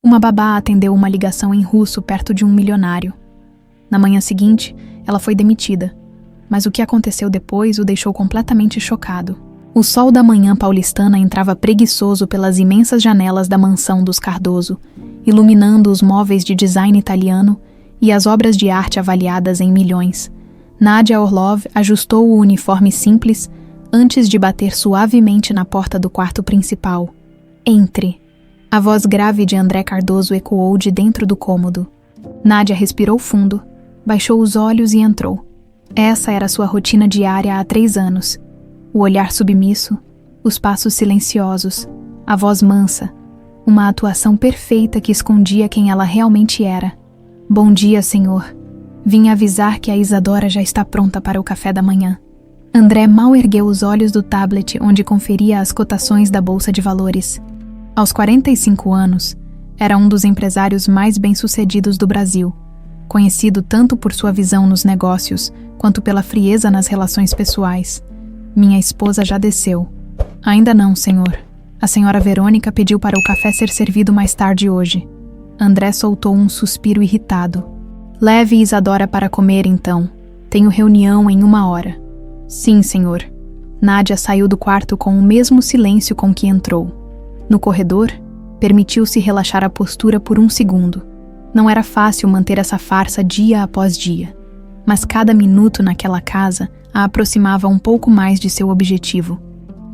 Uma babá atendeu uma ligação em russo perto de um milionário. Na manhã seguinte, ela foi demitida, mas o que aconteceu depois o deixou completamente chocado. O sol da manhã paulistana entrava preguiçoso pelas imensas janelas da mansão dos Cardoso, iluminando os móveis de design italiano e as obras de arte avaliadas em milhões. Nadia Orlov ajustou o uniforme simples antes de bater suavemente na porta do quarto principal. Entre. A voz grave de André Cardoso ecoou de dentro do cômodo. Nadia respirou fundo, baixou os olhos e entrou. Essa era sua rotina diária há 3 anos. O olhar submisso, os passos silenciosos, a voz mansa, uma atuação perfeita que escondia quem ela realmente era. Bom dia, senhor. Vim avisar que a Isadora já está pronta para o café da manhã. André mal ergueu os olhos do tablet onde conferia as cotações da Bolsa de Valores. Aos 45 anos, era um dos empresários mais bem-sucedidos do Brasil, conhecido tanto por sua visão nos negócios quanto pela frieza nas relações pessoais. Minha esposa já desceu. Ainda não, senhor. A senhora Verônica pediu para o café ser servido mais tarde hoje. André soltou um suspiro irritado. Leve Isadora para comer, então. Tenho reunião em 1 hora. Sim, senhor. Nadia saiu do quarto com o mesmo silêncio com que entrou. No corredor, permitiu-se relaxar a postura por 1 segundo. Não era fácil manter essa farsa dia após dia, mas cada minuto naquela casa a aproximava um pouco mais de seu objetivo.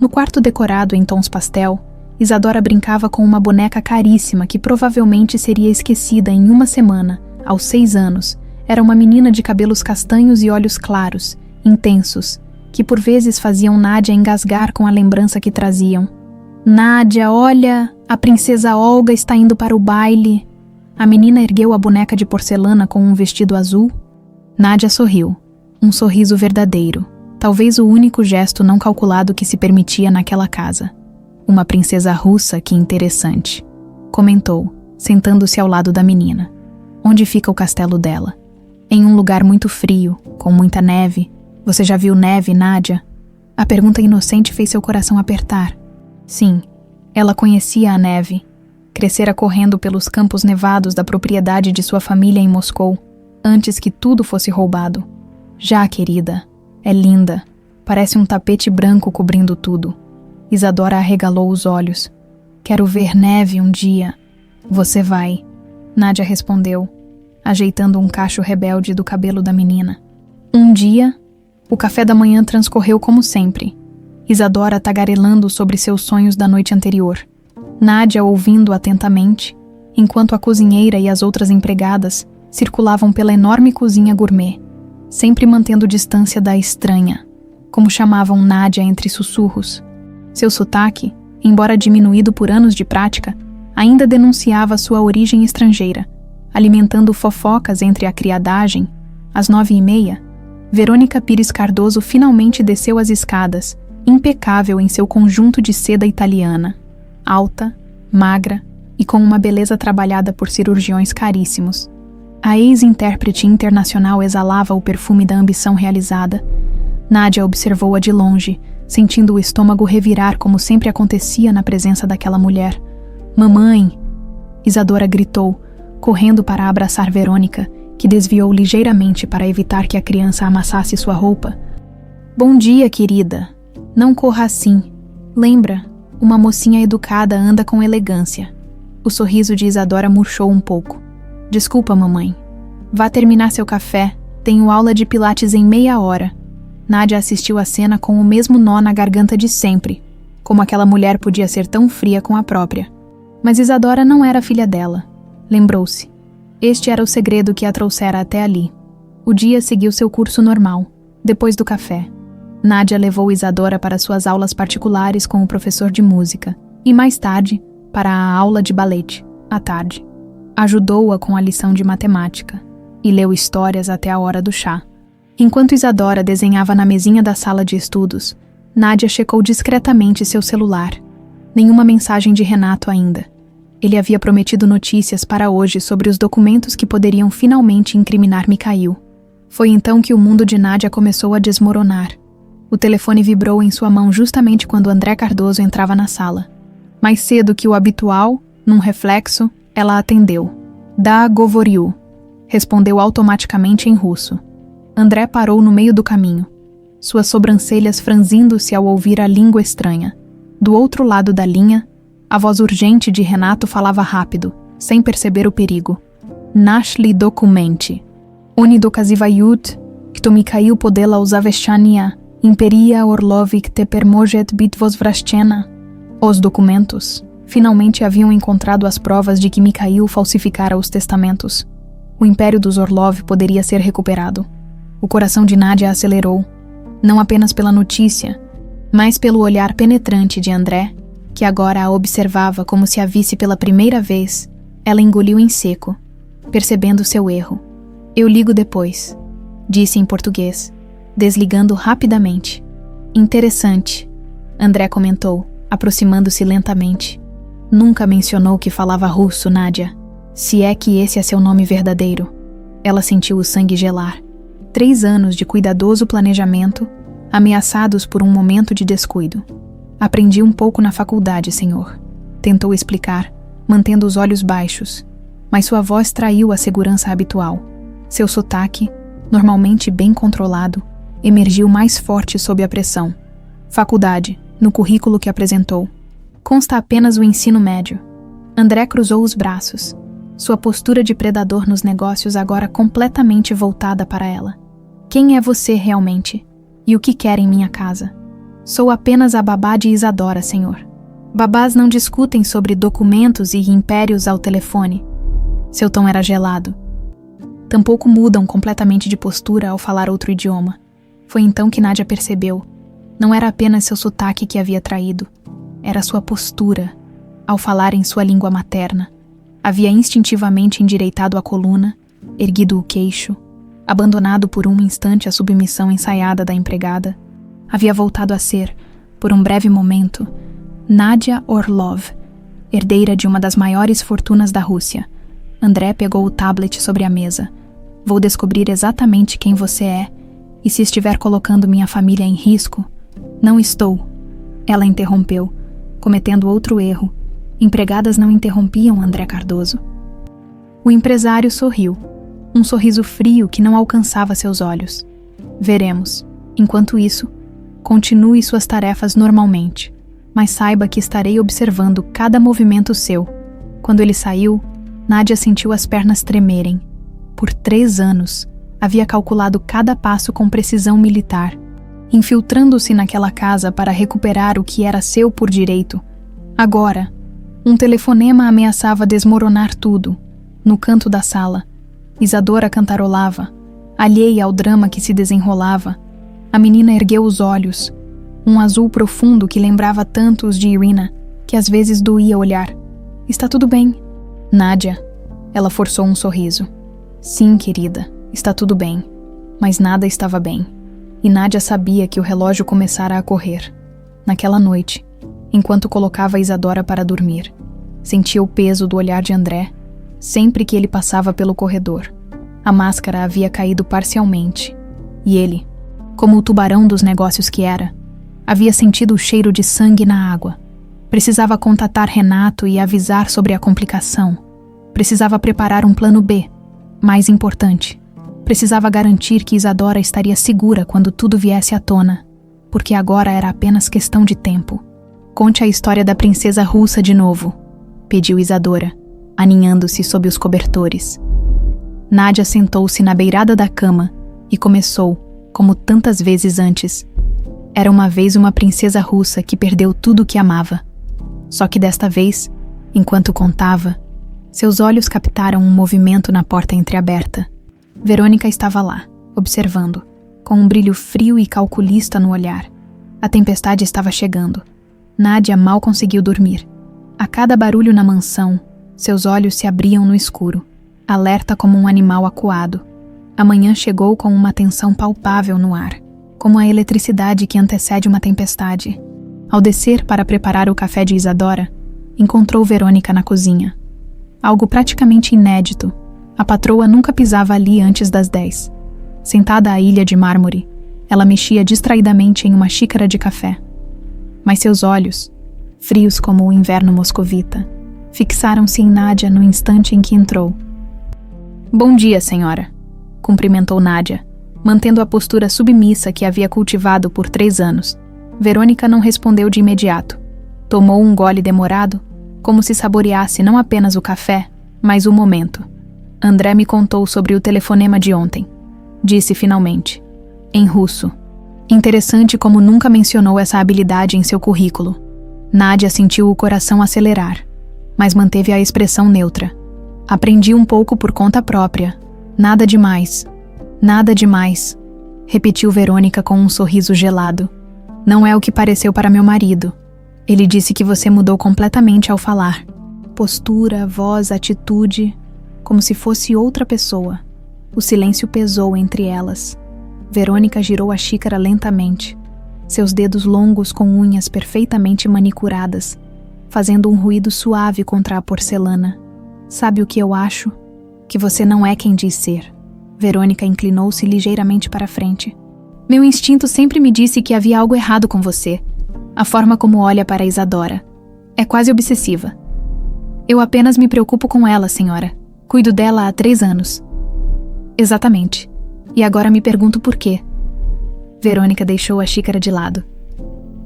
No quarto decorado em tons pastel, Isadora brincava com uma boneca caríssima que provavelmente seria esquecida em 1 semana. Aos 6 anos, era uma menina de cabelos castanhos e olhos claros, intensos, que por vezes faziam Nadia engasgar com a lembrança que traziam. Nadia, olha, a princesa Olga está indo para o baile. A menina ergueu a boneca de porcelana com um vestido azul. Nadia sorriu, um sorriso verdadeiro, talvez o único gesto não calculado que se permitia naquela casa. Uma princesa russa, que interessante, comentou, sentando-se ao lado da menina. Onde fica o castelo dela? Em um lugar muito frio, com muita neve. Você já viu neve, Nadia? A pergunta inocente fez seu coração apertar. Sim, ela conhecia a neve. Crescera correndo pelos campos nevados da propriedade de sua família em Moscou, antes que tudo fosse roubado. Já, querida, é linda. Parece um tapete branco cobrindo tudo. Isadora arregalou os olhos. Quero ver neve um dia. Você vai, Nadia respondeu, ajeitando um cacho rebelde do cabelo da menina. Um dia, o café da manhã transcorreu como sempre. Isadora tagarelando sobre seus sonhos da noite anterior. Nadia ouvindo atentamente, enquanto a cozinheira e as outras empregadas circulavam pela enorme cozinha gourmet, sempre mantendo distância da estranha, como chamavam Nadia entre sussurros. Seu sotaque, embora diminuído por anos de prática, ainda denunciava sua origem estrangeira, alimentando fofocas entre a criadagem. Às 9h30, Verônica Pires Cardoso finalmente desceu as escadas, impecável em seu conjunto de seda italiana, alta, magra e com uma beleza trabalhada por cirurgiões caríssimos. A ex-intérprete internacional exalava o perfume da ambição realizada. Nadia observou-a de longe, sentindo o estômago revirar como sempre acontecia na presença daquela mulher. Mamãe! Isadora gritou, correndo para abraçar Verônica, que desviou ligeiramente para evitar que a criança amassasse sua roupa. Bom dia, querida. Não corra assim. Lembra, uma mocinha educada anda com elegância. O sorriso de Isadora murchou um pouco. Desculpa, mamãe. Vá terminar seu café. Tenho aula de pilates em meia hora. Nadia assistiu à cena com o mesmo nó na garganta de sempre. Como aquela mulher podia ser tão fria com a própria. Mas Isadora não era filha dela. Lembrou-se. Este era o segredo que a trouxera até ali. O dia seguiu seu curso normal, depois do café. Nadia levou Isadora para suas aulas particulares com o professor de música e, mais tarde, para a aula de balete, à tarde. Ajudou-a com a lição de matemática e leu histórias até a hora do chá. Enquanto Isadora desenhava na mesinha da sala de estudos, Nadia checou discretamente seu celular. Nenhuma mensagem de Renato ainda. Ele havia prometido notícias para hoje sobre os documentos que poderiam finalmente incriminar Mikhail. Foi então que o mundo de Nadia começou a desmoronar. O telefone vibrou em sua mão justamente quando André Cardoso entrava na sala. Mais cedo que o habitual, num reflexo, Ela atendeu. Da Govoriu, respondeu automaticamente em russo. André parou no meio do caminho, suas sobrancelhas franzindo-se ao ouvir a língua estranha. Do outro lado da linha, a voz urgente de Renato falava rápido, sem perceber o perigo. Nashli dokumenti. Oni dokazivayut, kto Mikhail podela uzaveshchania, imperia Orlovik teper может быть возвращена. Os documentos finalmente haviam encontrado as provas de que Mikhail falsificara os testamentos. O império dos Orlov poderia ser recuperado. O coração de Nadia acelerou, não apenas pela notícia, mas pelo olhar penetrante de André, que agora a observava como se a visse pela primeira vez. Ela engoliu em seco, percebendo seu erro. Eu ligo depois, disse em português, desligando rapidamente. Interessante, André comentou, aproximando-se lentamente. Nunca mencionou que falava russo, Nadia. Se é que esse é seu nome verdadeiro. Ela sentiu o sangue gelar. 3 anos de cuidadoso planejamento, ameaçados por um momento de descuido. Aprendi um pouco na faculdade, senhor. Tentou explicar, mantendo os olhos baixos, mas sua voz traiu a segurança habitual. Seu sotaque, normalmente bem controlado, emergiu mais forte sob a pressão. Faculdade, no currículo que apresentou. Consta apenas o ensino médio. André cruzou os braços, sua postura de predador nos negócios agora completamente voltada para ela. Quem é você realmente? E o que quer em minha casa? Sou apenas a babá de Isadora, senhor. Babás não discutem sobre documentos e impérios ao telefone. Seu tom era gelado. Tampouco mudam completamente de postura ao falar outro idioma. Foi então que Nadia percebeu. Não era apenas seu sotaque que havia traído. Era sua postura, ao falar em sua língua materna. Havia instintivamente endireitado a coluna, erguido o queixo, abandonado por um instante a submissão ensaiada da empregada. Havia voltado a ser, por um breve momento, Nadia Orlov, herdeira de uma das maiores fortunas da Rússia. André pegou o tablet sobre a mesa. Vou descobrir exatamente quem você é, e se estiver colocando minha família em risco. Não estou. Ela interrompeu, cometendo outro erro. Empregadas não interrompiam André Cardoso. O empresário sorriu, um sorriso frio que não alcançava seus olhos. Veremos. Enquanto isso, continue suas tarefas normalmente, mas saiba que estarei observando cada movimento seu. Quando ele saiu, Nadia sentiu as pernas tremerem. Por 3 anos, havia calculado cada passo com precisão militar, infiltrando-se naquela casa para recuperar o que era seu por direito. Agora, um telefonema ameaçava desmoronar tudo. No canto da sala, Isadora cantarolava, alheia ao drama que se desenrolava. A menina ergueu os olhos, um azul profundo que lembrava tanto os de Irina, que às vezes doía olhar. Está tudo bem, Nadia. Ela forçou um sorriso. Sim, querida, está tudo bem. Mas nada estava bem. E Nadia sabia que o relógio começara a correr. Naquela noite, enquanto colocava Isadora para dormir, sentia o peso do olhar de André sempre que ele passava pelo corredor. A máscara havia caído parcialmente, e ele, como o tubarão dos negócios que era, havia sentido o cheiro de sangue na água. Precisava contatar Renato e avisar sobre a complicação. Precisava preparar um plano B. Mais importante, precisava garantir que Isadora estaria segura quando tudo viesse à tona, porque agora era apenas questão de tempo. Conte a história da princesa russa de novo, pediu Isadora, aninhando-se sob os cobertores. Nadia sentou-se na beirada da cama e começou, como tantas vezes antes. Era uma vez uma princesa russa que perdeu tudo o que amava. Só que desta vez, enquanto contava, seus olhos captaram um movimento na porta entreaberta. Verônica estava lá, observando, com um brilho frio e calculista no olhar. A tempestade estava chegando. Nadia mal conseguiu dormir. A cada barulho na mansão, seus olhos se abriam no escuro, alerta como um animal acuado. A manhã chegou com uma tensão palpável no ar, como a eletricidade que antecede uma tempestade. Ao descer para preparar o café de Isadora, encontrou Verônica na cozinha. Algo praticamente inédito. A patroa nunca pisava ali antes das 10. Sentada à ilha de mármore, ela mexia distraidamente em uma xícara de café. Mas seus olhos, frios como o inverno moscovita, fixaram-se em Nádia no instante em que entrou. Bom dia, senhora, cumprimentou Nádia, mantendo a postura submissa que havia cultivado por 3 anos. Verônica não respondeu de imediato. Tomou um gole demorado, como se saboreasse não apenas o café, mas o momento. André me contou sobre o telefonema de ontem. Disse finalmente, em russo. Interessante como nunca mencionou essa habilidade em seu currículo. Nádia sentiu o coração acelerar, mas manteve a expressão neutra. Aprendi um pouco por conta própria. Nada demais. Nada demais, repetiu Verônica com um sorriso gelado. Não é o que pareceu para meu marido. Ele disse que você mudou completamente ao falar. Postura, voz, atitude, como se fosse outra pessoa. O silêncio pesou entre elas. Verônica girou a xícara lentamente, seus dedos longos com unhas perfeitamente manicuradas, fazendo um ruído suave contra a porcelana. Sabe o que eu acho? Que você não é quem diz ser. Verônica inclinou-se ligeiramente para a frente. Meu instinto sempre me disse que havia algo errado com você. A forma como olha para Isadora. É quase obsessiva. Eu apenas me preocupo com ela, senhora. Cuido dela há 3 anos. Exatamente. E agora me pergunto por quê. Verônica deixou a xícara de lado.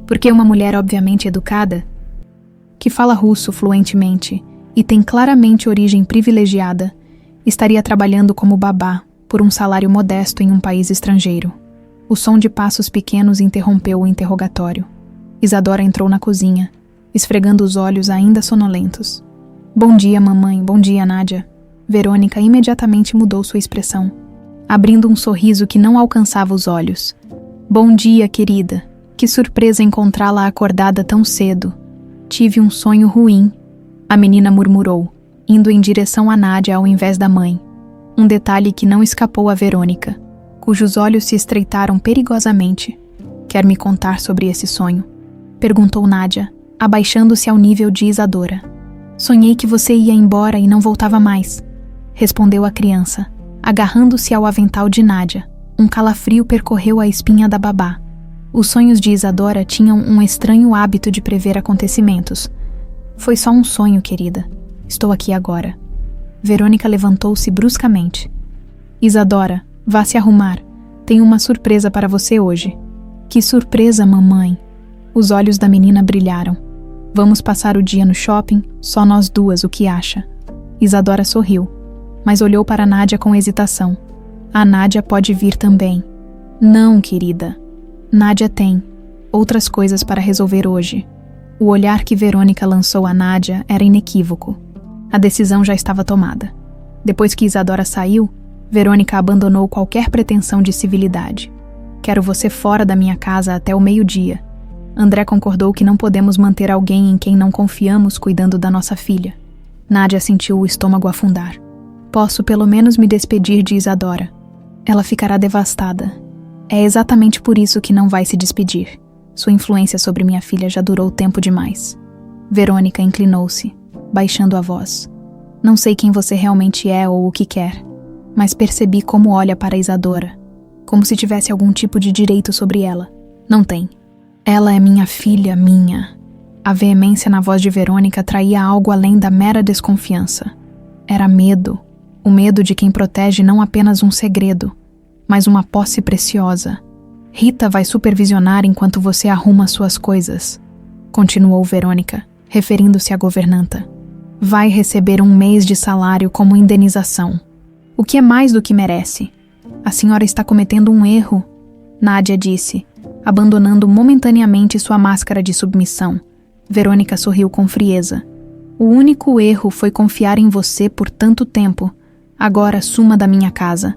Porque uma mulher obviamente educada, que fala russo fluentemente e tem claramente origem privilegiada, estaria trabalhando como babá por um salário modesto em um país estrangeiro. O som de passos pequenos interrompeu o interrogatório. Isadora entrou na cozinha, esfregando os olhos ainda sonolentos. Bom dia, mamãe. Bom dia, Nádia. Verônica imediatamente mudou sua expressão, abrindo um sorriso que não alcançava os olhos. Bom dia, querida. Que surpresa encontrá-la acordada tão cedo. Tive um sonho ruim, a menina murmurou, indo em direção a Nádia ao invés da mãe. Um detalhe que não escapou a Verônica, cujos olhos se estreitaram perigosamente. Quer me contar sobre esse sonho? Perguntou Nádia, abaixando-se ao nível de Isadora. Sonhei que você ia embora e não voltava mais, respondeu a criança, agarrando-se ao avental de Nádia. Um calafrio percorreu a espinha da babá. Os sonhos de Isadora tinham um estranho hábito de prever acontecimentos. Foi só um sonho, querida. Estou aqui agora. Verônica levantou-se bruscamente. Isadora, vá se arrumar. Tenho uma surpresa para você hoje. Que surpresa, mamãe? Os olhos da menina brilharam. Vamos passar o dia no shopping, só nós duas, o que acha? Isadora sorriu, mas olhou para Nádia com hesitação. A Nádia pode vir também. Não, querida. Nádia tem outras coisas para resolver hoje. O olhar que Verônica lançou a Nádia era inequívoco. A decisão já estava tomada. Depois que Isadora saiu, Verônica abandonou qualquer pretensão de civilidade. Quero você fora da minha casa até o meio-dia. André concordou que não podemos manter alguém em quem não confiamos cuidando da nossa filha. Nádia sentiu o estômago afundar. Posso pelo menos me despedir de Isadora. Ela ficará devastada. É exatamente por isso que não vai se despedir. Sua influência sobre minha filha já durou tempo demais. Verônica inclinou-se, baixando a voz. Não sei quem você realmente é ou o que quer, mas percebi como olha para Isadora, como se tivesse algum tipo de direito sobre ela. Não tem. Ela é minha filha, minha. A veemência na voz de Verônica traía algo além da mera desconfiança. Era medo, o medo de quem protege não apenas um segredo, mas uma posse preciosa. Rita vai supervisionar enquanto você arruma suas coisas, continuou Verônica, referindo-se à governanta. Vai receber 1 mês de salário como indenização, o que é mais do que merece. A senhora está cometendo um erro, Nádia disse, abandonando momentaneamente sua máscara de submissão. Verônica sorriu com frieza. O único erro foi confiar em você por tanto tempo. Agora suma da minha casa.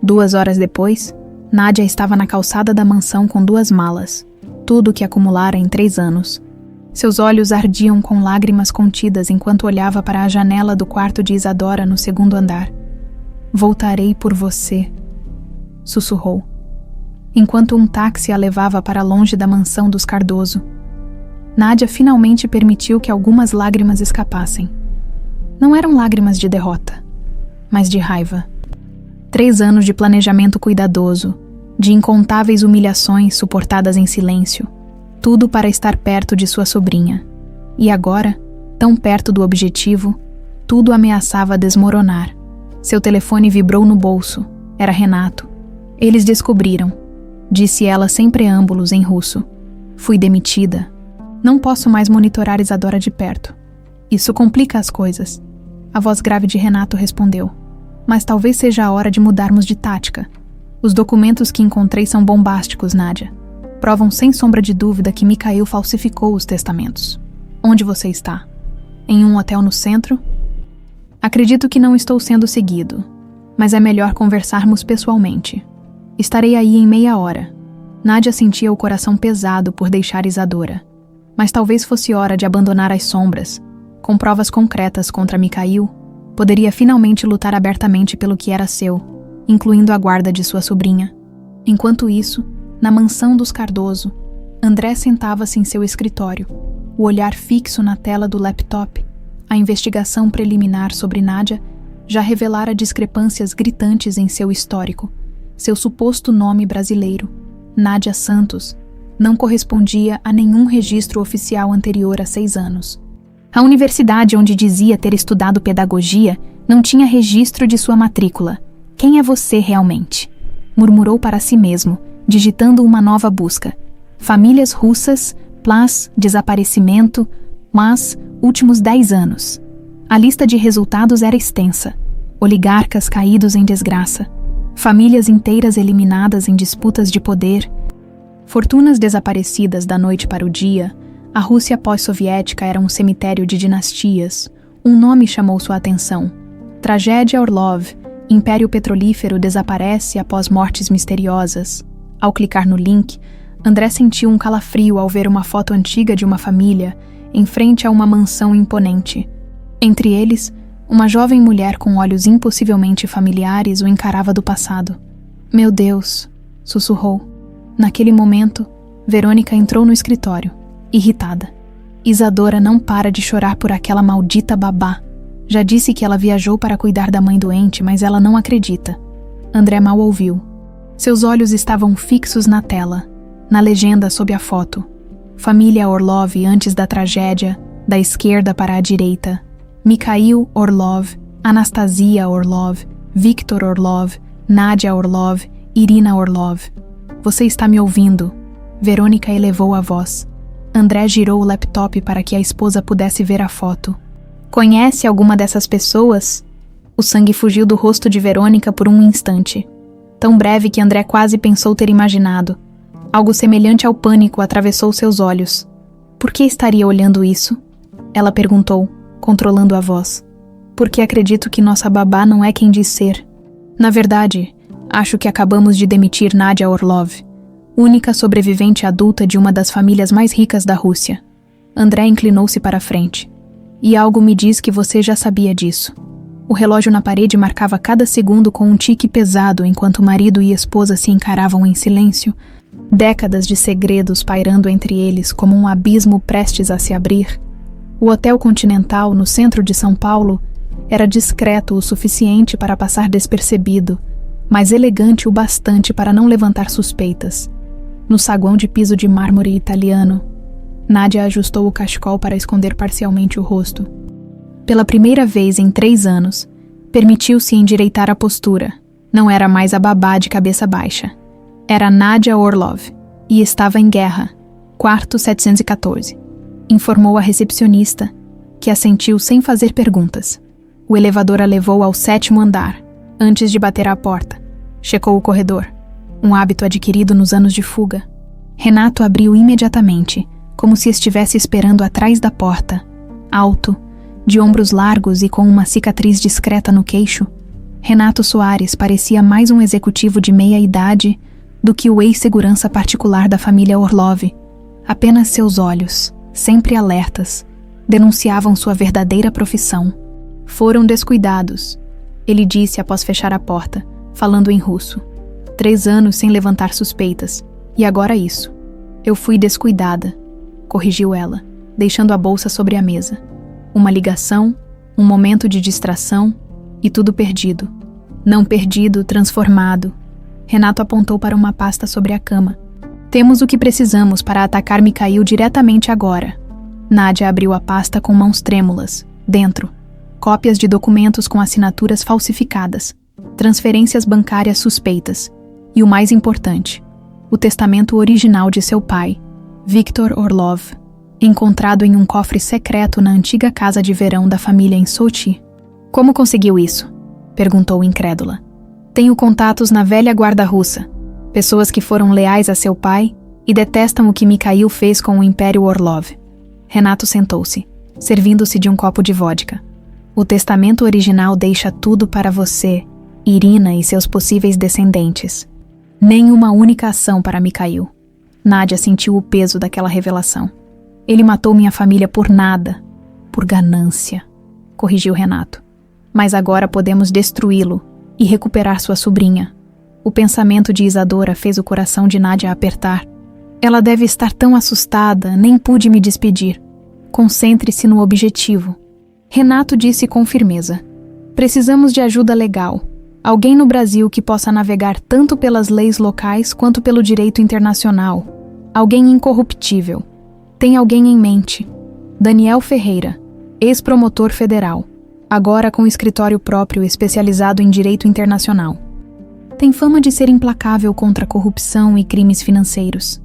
2 horas depois, Nádia estava na calçada da mansão com 2 malas, tudo o que acumulara em 3 anos. Seus olhos ardiam com lágrimas contidas enquanto olhava para a janela do quarto de Isadora no 2º andar. Voltarei por você, sussurrou, enquanto um táxi a levava para longe da mansão dos Cardoso. Nádia finalmente permitiu que algumas lágrimas escapassem. Não eram lágrimas de derrota, mas de raiva. 3 anos de planejamento cuidadoso, de incontáveis humilhações suportadas em silêncio, tudo para estar perto de sua sobrinha. E agora, Tão perto do objetivo, tudo ameaçava desmoronar. Seu telefone vibrou no bolso. Era Renato. Eles descobriram. Disse ela sem preâmbulos em russo. Fui demitida. Não posso mais monitorar Isadora de perto. Isso complica as coisas. A voz grave de Renato respondeu. Mas talvez seja a hora de mudarmos de tática. Os documentos que encontrei são bombásticos, Nádia. Provam sem sombra de dúvida que Mikhail falsificou os testamentos. Onde você está? Em um hotel no centro? Acredito que não estou sendo seguido, mas é melhor conversarmos pessoalmente. Estarei aí em meia hora. Nádia sentia o coração pesado por deixar Isadora. Mas talvez fosse hora de abandonar as sombras. Com provas concretas contra Mikhail, poderia finalmente lutar abertamente pelo que era seu, incluindo a guarda de sua sobrinha. Enquanto isso, na mansão dos Cardoso, André sentava-se em seu escritório, o olhar fixo na tela do laptop. A investigação preliminar sobre Nádia já revelara discrepâncias gritantes em seu histórico. Seu suposto nome brasileiro, Nádia Santos, não correspondia a nenhum registro oficial anterior a 6 anos. A universidade onde dizia ter estudado pedagogia não tinha registro de sua matrícula. Quem é você realmente? Murmurou para si mesmo, digitando uma nova busca. Famílias russas, plus, desaparecimento, mas, últimos 10 anos. A lista de resultados era extensa. Oligarcas caídos em desgraça. Famílias inteiras eliminadas em disputas de poder. Fortunas desaparecidas da noite para o dia. A Rússia pós-soviética era um cemitério de dinastias. Um nome chamou sua atenção. Tragédia Orlov. Império petrolífero desaparece após mortes misteriosas. Ao clicar no link, André sentiu um calafrio ao ver uma foto antiga de uma família em frente a uma mansão imponente. Entre eles, uma jovem mulher com olhos impossivelmente familiares o encarava do passado. Meu Deus, sussurrou. Naquele momento, Verônica entrou no escritório, irritada. Isadora não para de chorar por aquela maldita babá. Já disse que ela viajou para cuidar da mãe doente, mas ela não acredita. André mal ouviu. Seus olhos estavam fixos na tela, na legenda sob a foto. Família Orlov antes da tragédia, da esquerda para a direita. Mikhail Orlov, Anastasia Orlov, Viktor Orlov, Nádia Orlov, Irina Orlov. Você está me ouvindo? Verônica elevou a voz. André girou o laptop para que a esposa pudesse ver a foto. Conhece alguma dessas pessoas? O sangue fugiu do rosto de Verônica por um instante. Tão breve que André quase pensou ter imaginado. Algo semelhante ao pânico atravessou seus olhos. Por que estaria olhando isso? Ela perguntou, controlando a voz. Porque acredito que nossa babá não é quem diz ser. Na verdade, acho que acabamos de demitir Nádia Orlov, única sobrevivente adulta de uma das famílias mais ricas da Rússia. André inclinou-se para a frente. E algo me diz que você já sabia disso. O relógio na parede marcava cada segundo com um tique pesado enquanto marido e esposa se encaravam em silêncio, décadas de segredos pairando entre eles como um abismo prestes a se abrir. O Hotel Continental, no centro de São Paulo, era discreto o suficiente para passar despercebido, mas elegante o bastante para não levantar suspeitas. No saguão de piso de mármore italiano, Nádia ajustou o cachecol para esconder parcialmente o rosto. Pela primeira vez em 3 anos, permitiu-se endireitar a postura. Não era mais a babá de cabeça baixa. Era Nádia Orlov, e estava em guerra. Quarto 714. Informou a recepcionista, que assentiu sem fazer perguntas. O elevador a levou ao 7º andar, antes de bater à porta. Checou o corredor. Um hábito adquirido nos anos de fuga. Renato abriu imediatamente, como se estivesse esperando atrás da porta. Alto, de ombros largos e com uma cicatriz discreta no queixo, Renato Soares parecia mais um executivo de meia-idade do que o ex-segurança particular da família Orlov. Apenas seus olhos, sempre alertas, denunciavam sua verdadeira profissão. Foram descuidados, ele disse após fechar a porta, falando em russo. 3 anos sem levantar suspeitas, e agora isso. Eu fui descuidada, corrigiu ela, deixando a bolsa sobre a mesa. Uma ligação, um momento de distração e tudo perdido. Não perdido, transformado. Renato apontou para uma pasta sobre a cama. Temos o que precisamos para atacar Mikhail diretamente agora. Nádia abriu a pasta com mãos trêmulas. Dentro, cópias de documentos com assinaturas falsificadas, transferências bancárias suspeitas e o mais importante, o testamento original de seu pai, Viktor Orlov, encontrado em um cofre secreto na antiga casa de verão da família em Sochi. Como conseguiu isso? Perguntou incrédula. Tenho contatos na velha guarda russa, pessoas que foram leais a seu pai e detestam o que Mikhail fez com o Império Orlov. Renato sentou-se, servindo-se de um copo de vodka. O testamento original deixa tudo para você, Irina e seus possíveis descendentes. Nem uma única ação para Mikhail. Nádia sentiu o peso daquela revelação. Ele matou minha família por nada, por ganância, corrigiu Renato. Mas agora podemos destruí-lo e recuperar sua sobrinha. O pensamento de Isadora fez o coração de Nádia apertar. Ela deve estar tão assustada, nem pude me despedir. Concentre-se no objetivo. Renato disse com firmeza. Precisamos de ajuda legal. Alguém no Brasil que possa navegar tanto pelas leis locais quanto pelo direito internacional. Alguém incorruptível. Tem alguém em mente. Daniel Ferreira, ex-promotor federal, agora com escritório próprio especializado em direito internacional. Tem fama de ser implacável contra a corrupção e crimes financeiros.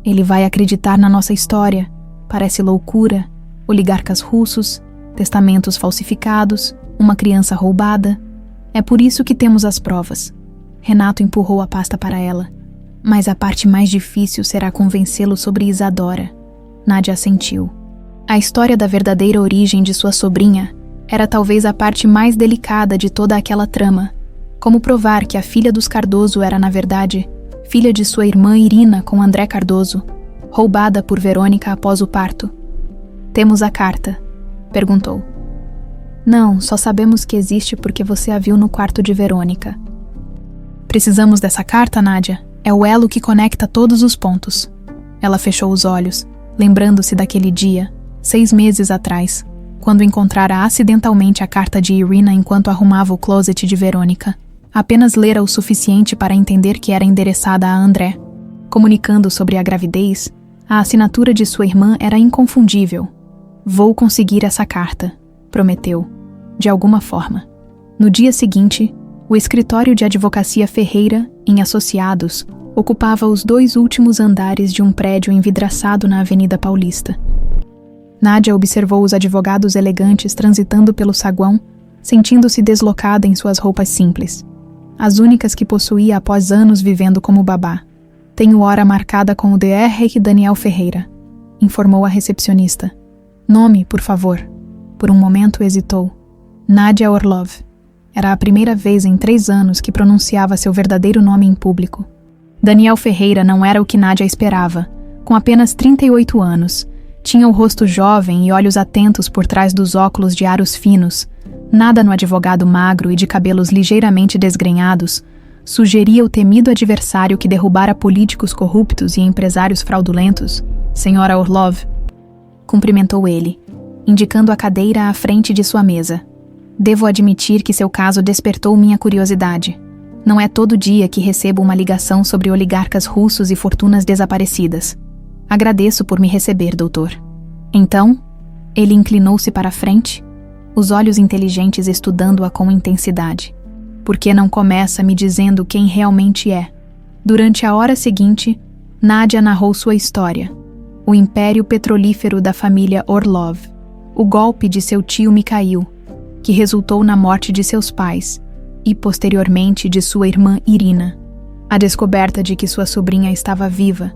Ele vai acreditar na nossa história. Parece loucura, oligarcas russos, testamentos falsificados, uma criança roubada. É por isso que temos as provas. Renato empurrou a pasta para ela. Mas a parte mais difícil será convencê-lo sobre Isadora. Nádia assentiu. A história da verdadeira origem de sua sobrinha era talvez a parte mais delicada de toda aquela trama. Como provar que a filha dos Cardoso era, na verdade, filha de sua irmã Irina com André Cardoso, roubada por Verônica após o parto. Temos a carta? Perguntou. Não, só sabemos que existe porque você a viu no quarto de Verônica. Precisamos dessa carta, Nádia. É o elo que conecta todos os pontos. Ela fechou os olhos, lembrando-se daquele dia, 6 meses atrás, quando encontrara acidentalmente a carta de Irina enquanto arrumava o closet de Verônica. Apenas lera o suficiente para entender que era endereçada a André. Comunicando sobre a gravidez, a assinatura de sua irmã era inconfundível. Vou conseguir essa carta, prometeu, de alguma forma. No dia seguinte, o escritório de advocacia Ferreira, em Associados, ocupava os 2 últimos andares de um prédio envidraçado na Avenida Paulista. Nádia observou os advogados elegantes transitando pelo saguão, sentindo-se deslocada em suas roupas simples. As únicas que possuía após anos vivendo como babá. Tenho hora marcada com o Dr. Daniel Ferreira, informou a recepcionista. Nome, por favor. Por um momento hesitou. Nádia Orlov. Era a primeira vez em 3 anos que pronunciava seu verdadeiro nome em público. Daniel Ferreira não era o que Nádia esperava. Com apenas 38 anos, tinha o rosto jovem e olhos atentos por trás dos óculos de aros finos. Nada no advogado magro e de cabelos ligeiramente desgrenhados sugeria o temido adversário que derrubara políticos corruptos e empresários fraudulentos. Senhora Orlov, cumprimentou ele, indicando a cadeira à frente de sua mesa. Devo admitir que seu caso despertou minha curiosidade. Não é todo dia que recebo uma ligação sobre oligarcas russos e fortunas desaparecidas. Agradeço por me receber, doutor. Então, ele inclinou-se para a frente, os olhos inteligentes estudando-a com intensidade. Por que não começa me dizendo quem realmente é? Durante a hora seguinte, Nádia narrou sua história. O império petrolífero da família Orlov. O golpe de seu tio Mikhail, que resultou na morte de seus pais e, posteriormente, de sua irmã Irina. A descoberta de que sua sobrinha estava viva,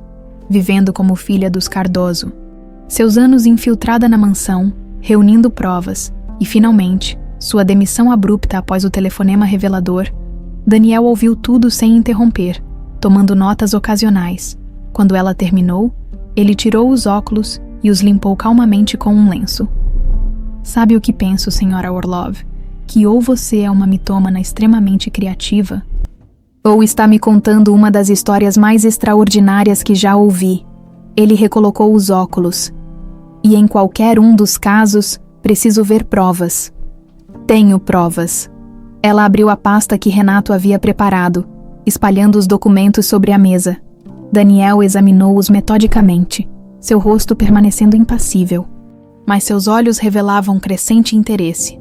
vivendo como filha dos Cardoso. Seus anos infiltrada na mansão, reunindo provas, e, finalmente, sua demissão abrupta após o telefonema revelador. Daniel ouviu tudo sem interromper, tomando notas ocasionais. Quando ela terminou, ele tirou os óculos e os limpou calmamente com um lenço. Sabe o que penso, senhora Orlov? Que ou você é uma mitômana extremamente criativa, ou está me contando uma das histórias mais extraordinárias que já ouvi. Ele recolocou os óculos. E em qualquer um dos casos, preciso ver provas. Tenho provas. Ela abriu a pasta que Renato havia preparado, espalhando os documentos sobre a mesa. Daniel examinou-os metodicamente, seu rosto permanecendo impassível. mas seus olhos revelavam crescente interesse.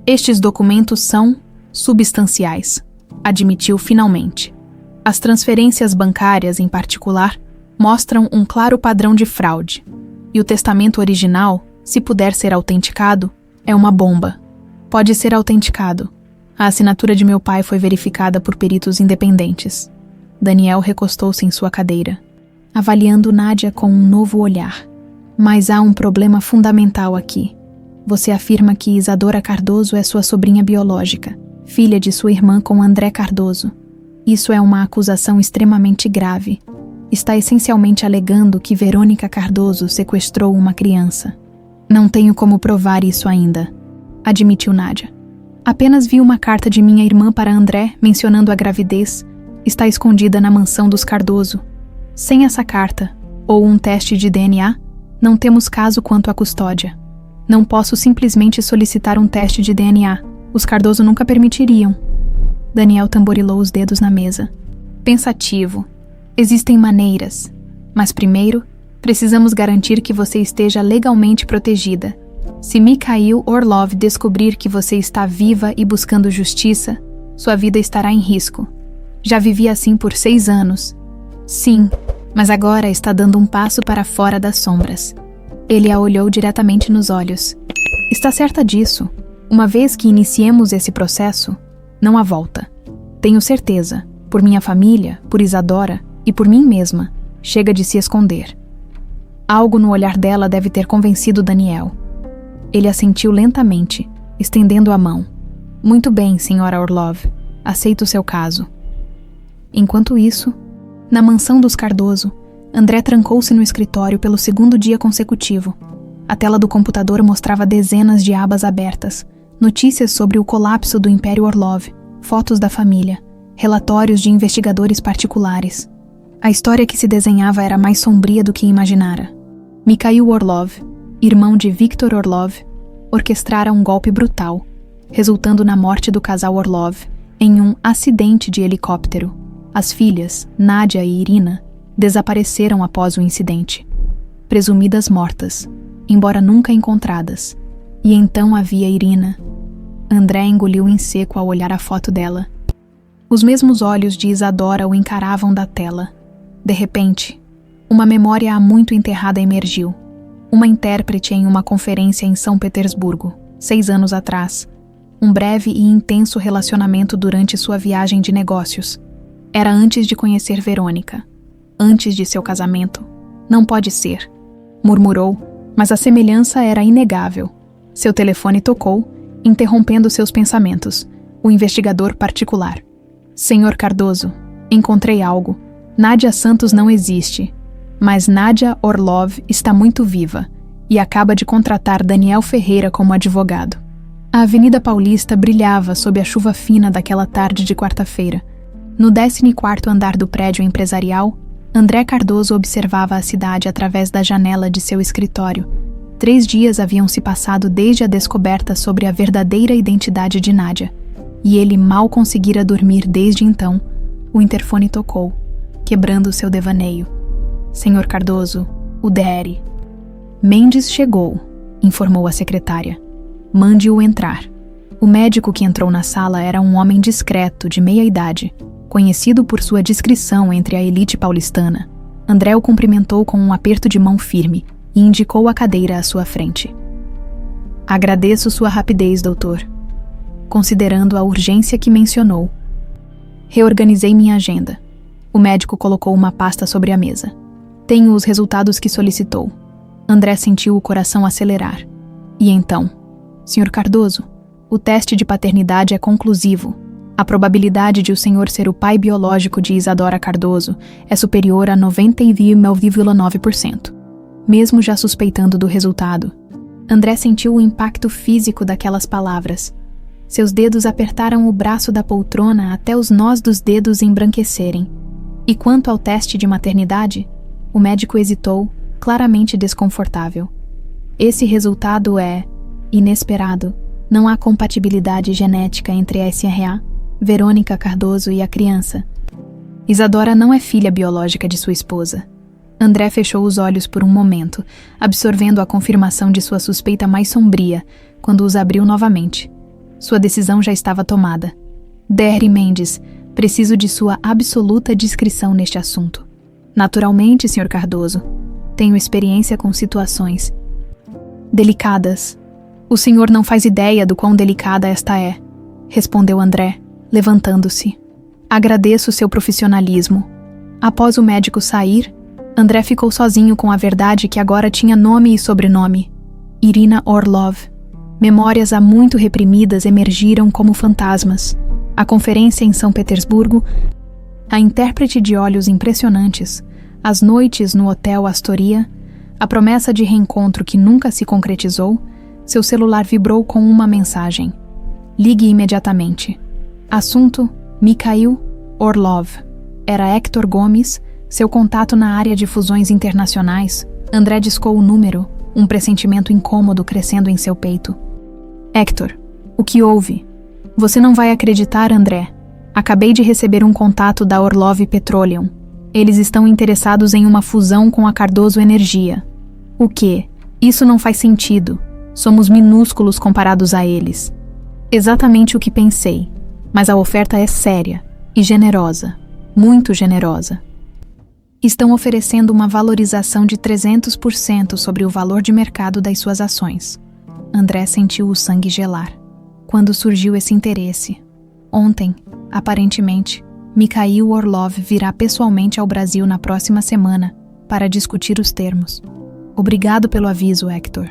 Estes documentos são substanciais, admitiu finalmente. As transferências bancárias, em particular, mostram um claro padrão de fraude. E o testamento original, se puder ser autenticado, é uma bomba. Pode ser autenticado. A assinatura de meu pai foi verificada por peritos independentes. Daniel recostou-se em sua cadeira, avaliando Nádia com um novo olhar. Mas há um problema fundamental aqui. Você afirma que Isadora Cardoso é sua sobrinha biológica, filha de sua irmã com André Cardoso. Isso é uma acusação extremamente grave. Está essencialmente alegando que Verônica Cardoso sequestrou uma criança. Não tenho como provar isso ainda, admitiu Nádia. Apenas vi uma carta de minha irmã para André mencionando a gravidez. Está escondida na mansão dos Cardoso. Sem essa carta, ou um teste de DNA, não temos caso quanto à custódia. Não posso simplesmente solicitar um teste de DNA. Os Cardoso nunca permitiriam. Daniel tamborilou os dedos na mesa. Pensativo. Existem maneiras. Mas primeiro, precisamos garantir que você esteja legalmente protegida. Se Mikhail Orlov descobrir que você está viva e buscando justiça, sua vida estará em risco. Já vivi assim por 6 anos. Sim, mas agora está dando um passo para fora das sombras. Ele a olhou diretamente nos olhos. Está certa disso. Uma vez que iniciemos esse processo, não há volta. Tenho certeza, por minha família, por Isadora e por mim mesma, chega de se esconder. Algo no olhar dela deve ter convencido Daniel. Ele assentiu lentamente, estendendo a mão. Muito bem, senhora Orlov. Aceito o seu caso. Enquanto isso, na mansão dos Cardoso, André trancou-se no escritório pelo 2º dia consecutivo. A tela do computador mostrava dezenas de abas abertas, notícias sobre o colapso do Império Orlov, fotos da família, relatórios de investigadores particulares. A história que se desenhava era mais sombria do que imaginara. Mikhail Orlov, irmão de Viktor Orlov, orquestrara um golpe brutal, resultando na morte do casal Orlov em um acidente de helicóptero. As filhas, Nádia e Irina, desapareceram após o incidente, presumidas mortas, embora nunca encontradas. E então havia Irina. André engoliu em seco ao olhar a foto dela. Os mesmos olhos de Isadora o encaravam da tela. De repente, uma memória há muito enterrada emergiu. Uma intérprete em uma conferência em São Petersburgo, 6 anos atrás. Um breve e intenso relacionamento durante sua viagem de negócios. Era antes de conhecer Verônica. Antes de seu casamento. Não pode ser, murmurou, mas a semelhança era inegável. Seu telefone tocou, interrompendo seus pensamentos. O investigador particular. Senhor Cardoso, encontrei algo. Nádia Santos não existe, mas Nádia Orlov está muito viva e acaba de contratar Daniel Ferreira como advogado. A Avenida Paulista brilhava sob a chuva fina daquela tarde de quarta-feira. No 14º andar do prédio empresarial, André Cardoso observava a cidade através da janela de seu escritório. 3 dias haviam se passado desde a descoberta sobre a verdadeira identidade de Nádia, e ele mal conseguira dormir desde então. O interfone tocou, quebrando seu devaneio. Senhor Cardoso, o DR. Mendes chegou, informou a secretária. Mande-o entrar. O médico que entrou na sala era um homem discreto, de meia idade, conhecido por sua discrição entre a elite paulistana. André o cumprimentou com um aperto de mão firme e indicou a cadeira à sua frente. Agradeço sua rapidez, doutor. Considerando a urgência que mencionou. Reorganizei minha agenda. O médico colocou uma pasta sobre a mesa. Tenho os resultados que solicitou. André sentiu o coração acelerar. E então? Senhor Cardoso, o teste de paternidade é conclusivo. A probabilidade de o senhor ser o pai biológico de Isadora Cardoso é superior a 99,9%. Mesmo já suspeitando do resultado, André sentiu o impacto físico daquelas palavras. Seus dedos apertaram o braço da poltrona até os nós dos dedos embranquecerem. E quanto ao teste de maternidade, o médico hesitou, claramente desconfortável. Esse resultado é inesperado. Não há compatibilidade genética entre a SRA, Verônica Cardoso e a criança. Isadora não é filha biológica de sua esposa. André fechou os olhos por um momento, absorvendo a confirmação de sua suspeita mais sombria, quando os abriu novamente. Sua decisão já estava tomada. Derry Mendes, preciso de sua absoluta discrição neste assunto. Naturalmente, Sr. Cardoso. Tenho experiência com situações delicadas. O senhor não faz ideia do quão delicada esta é, respondeu André, levantando-se. Agradeço seu profissionalismo. Após o médico sair, André ficou sozinho com a verdade que agora tinha nome e sobrenome. Irina Orlov. Memórias há muito reprimidas emergiram como fantasmas. A conferência em São Petersburgo, a intérprete de olhos impressionantes, as noites no Hotel Astoria, a promessa de reencontro que nunca se concretizou, seu celular vibrou com uma mensagem. Ligue imediatamente. Assunto: Mikhail Orlov. Era Hector Gomes, seu contato na área de fusões internacionais. André discou o número, um pressentimento incômodo crescendo em seu peito. Hector, o que houve? Você não vai acreditar, André. Acabei de receber um contato da Orlov Petroleum. Eles estão interessados em uma fusão com a Cardoso Energia. O quê? Isso não faz sentido. Somos minúsculos comparados a eles. Exatamente o que pensei. Mas a oferta é séria e generosa. Muito generosa. Estão oferecendo uma valorização de 300% sobre o valor de mercado das suas ações. André sentiu o sangue gelar. Quando surgiu esse interesse? Ontem, aparentemente, Mikhail Orlov virá pessoalmente ao Brasil na próxima semana para discutir os termos. Obrigado pelo aviso, Hector.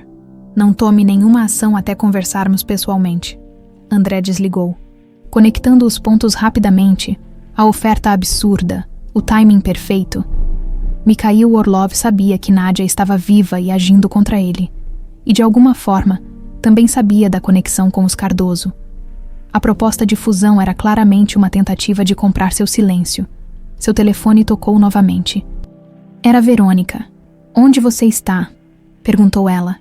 Não tome nenhuma ação até conversarmos pessoalmente. André desligou. Conectando os pontos rapidamente, a oferta absurda, o timing perfeito. Mikhail Orlov sabia que Nádia estava viva e agindo contra ele. E de alguma forma, também sabia da conexão com os Cardoso. A proposta de fusão era claramente uma tentativa de comprar seu silêncio. Seu telefone tocou novamente. Era Verônica. Onde você está? Perguntou ela.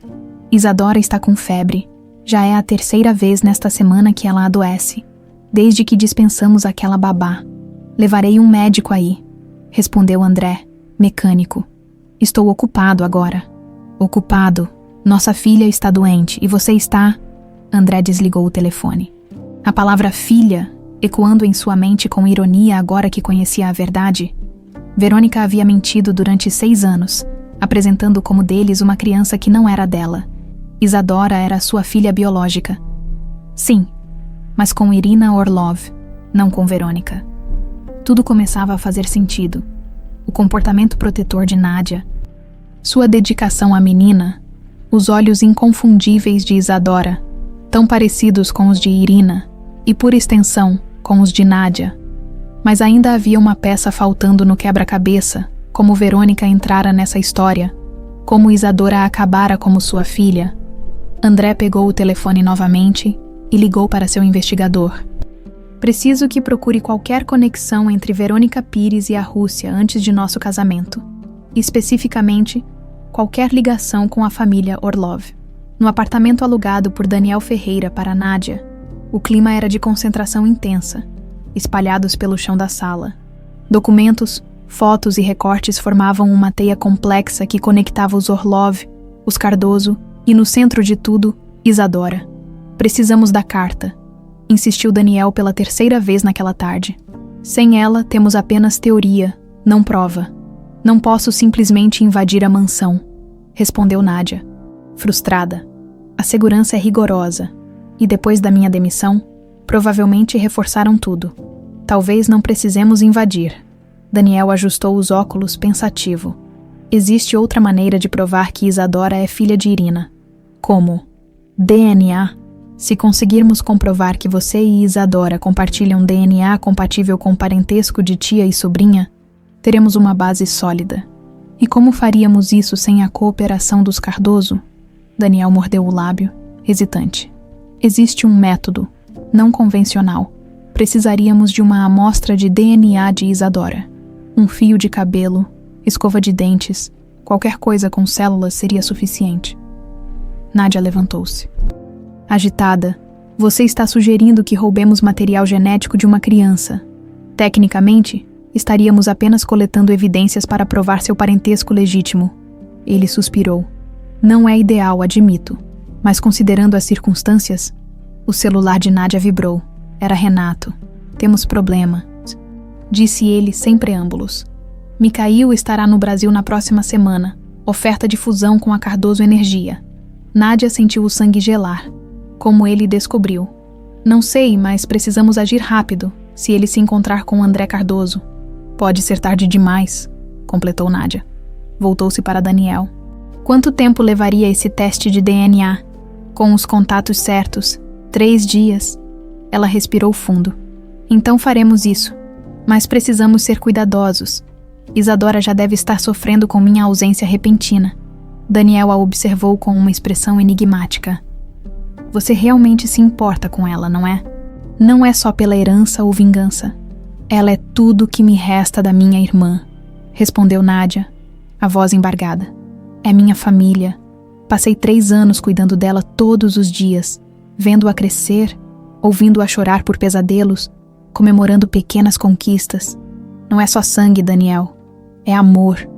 Isadora está com febre. Já é a terceira vez nesta semana que ela adoece. Desde que dispensamos aquela babá. Levarei um médico aí, respondeu André, mecânico. Estou ocupado agora. Ocupado? Nossa filha está doente e você está... André desligou o telefone. A palavra filha, ecoando em sua mente com ironia agora que conhecia a verdade. Verônica havia mentido durante 6 anos, apresentando como deles uma criança que não era dela. Isadora era sua filha biológica. Sim, mas com Irina Orlov, não com Verônica. Tudo começava a fazer sentido. O comportamento protetor de Nádia, sua dedicação à menina, os olhos inconfundíveis de Isadora, tão parecidos com os de Irina, e por extensão, com os de Nádia. Mas ainda havia uma peça faltando no quebra-cabeça, como Verônica entrara nessa história, como Isadora acabara como sua filha. André pegou o telefone novamente e ligou para seu investigador. Preciso que procure qualquer conexão entre Verônica Pires e a Rússia antes de nosso casamento. Especificamente, qualquer ligação com a família Orlov. No apartamento alugado por Daniel Ferreira para Nádia, o clima era de concentração intensa, espalhados pelo chão da sala. Documentos, fotos e recortes formavam uma teia complexa que conectava os Orlov, os Cardoso e, no centro de tudo, Isadora. Precisamos da carta, insistiu Daniel pela terceira vez naquela tarde. Sem ela, temos apenas teoria, não prova. Não posso simplesmente invadir a mansão, respondeu Nádia, frustrada. A segurança é rigorosa, e depois da minha demissão, provavelmente reforçaram tudo. Talvez não precisemos invadir. Daniel ajustou os óculos pensativo. Existe outra maneira de provar que Isadora é filha de Irina. Como? DNA. Se conseguirmos comprovar que você e Isadora compartilham DNA compatível com o parentesco de tia e sobrinha, teremos uma base sólida. E como faríamos isso sem a cooperação dos Cardoso? Daniel mordeu o lábio, hesitante. Existe um método, não convencional. Precisaríamos de uma amostra de DNA de Isadora. Um fio de cabelo, escova de dentes, qualquer coisa com células seria suficiente. Nádia levantou-se. Agitada, você está sugerindo que roubemos material genético de uma criança. Tecnicamente, Estaríamos apenas coletando evidências para provar seu parentesco legítimo. Ele suspirou. Não é ideal, admito. Mas considerando as circunstâncias... O celular de Nádia vibrou. Era Renato. Temos problema, disse ele sem preâmbulos. Mikhail estará no Brasil na próxima semana. Oferta de fusão com a Cardoso Energia. Nádia sentiu o sangue gelar. Como ele descobriu. Não sei, mas precisamos agir rápido, se ele se encontrar com André Cardoso. Pode ser tarde demais, completou Nádia. Voltou-se para Daniel. Quanto tempo levaria esse teste de DNA? Com os contatos certos, 3 dias. Ela respirou fundo. Então faremos isso. Mas precisamos ser cuidadosos. Isadora já deve estar sofrendo com minha ausência repentina. Daniel a observou com uma expressão enigmática. Você realmente se importa com ela, não é? Não é só pela herança ou vingança. Ela é tudo que me resta da minha irmã, respondeu Nádia, a voz embargada. É minha família. Passei 3 anos cuidando dela todos os dias, vendo-a crescer, ouvindo-a chorar por pesadelos, comemorando pequenas conquistas. Não é só sangue, Daniel. É amor.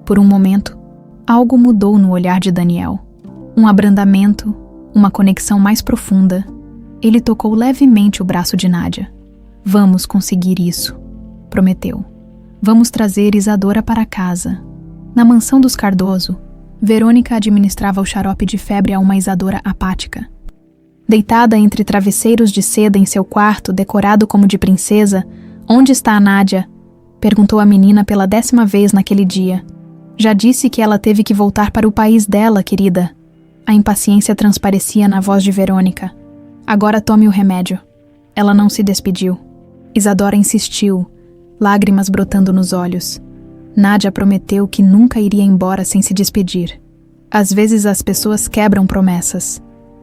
Por um momento, algo mudou no olhar de Daniel. Um abrandamento, uma conexão mais profunda. Ele tocou levemente o braço de Nádia. Vamos conseguir isso, prometeu. Vamos trazer Isadora para casa. Na mansão dos Cardoso, Verônica administrava o xarope de febre a uma Isadora apática. Deitada entre travesseiros de seda em seu quarto, decorado como de princesa, onde está a Nádia? Perguntou a menina pela 10ª vez naquele dia. Já disse que ela teve que voltar para o país dela, querida. A impaciência transparecia na voz de Verônica. Agora tome o remédio. Ela não se despediu. Isadora insistiu, lágrimas brotando nos olhos. Nádia prometeu que nunca iria embora sem se despedir. Às vezes as pessoas quebram promessas,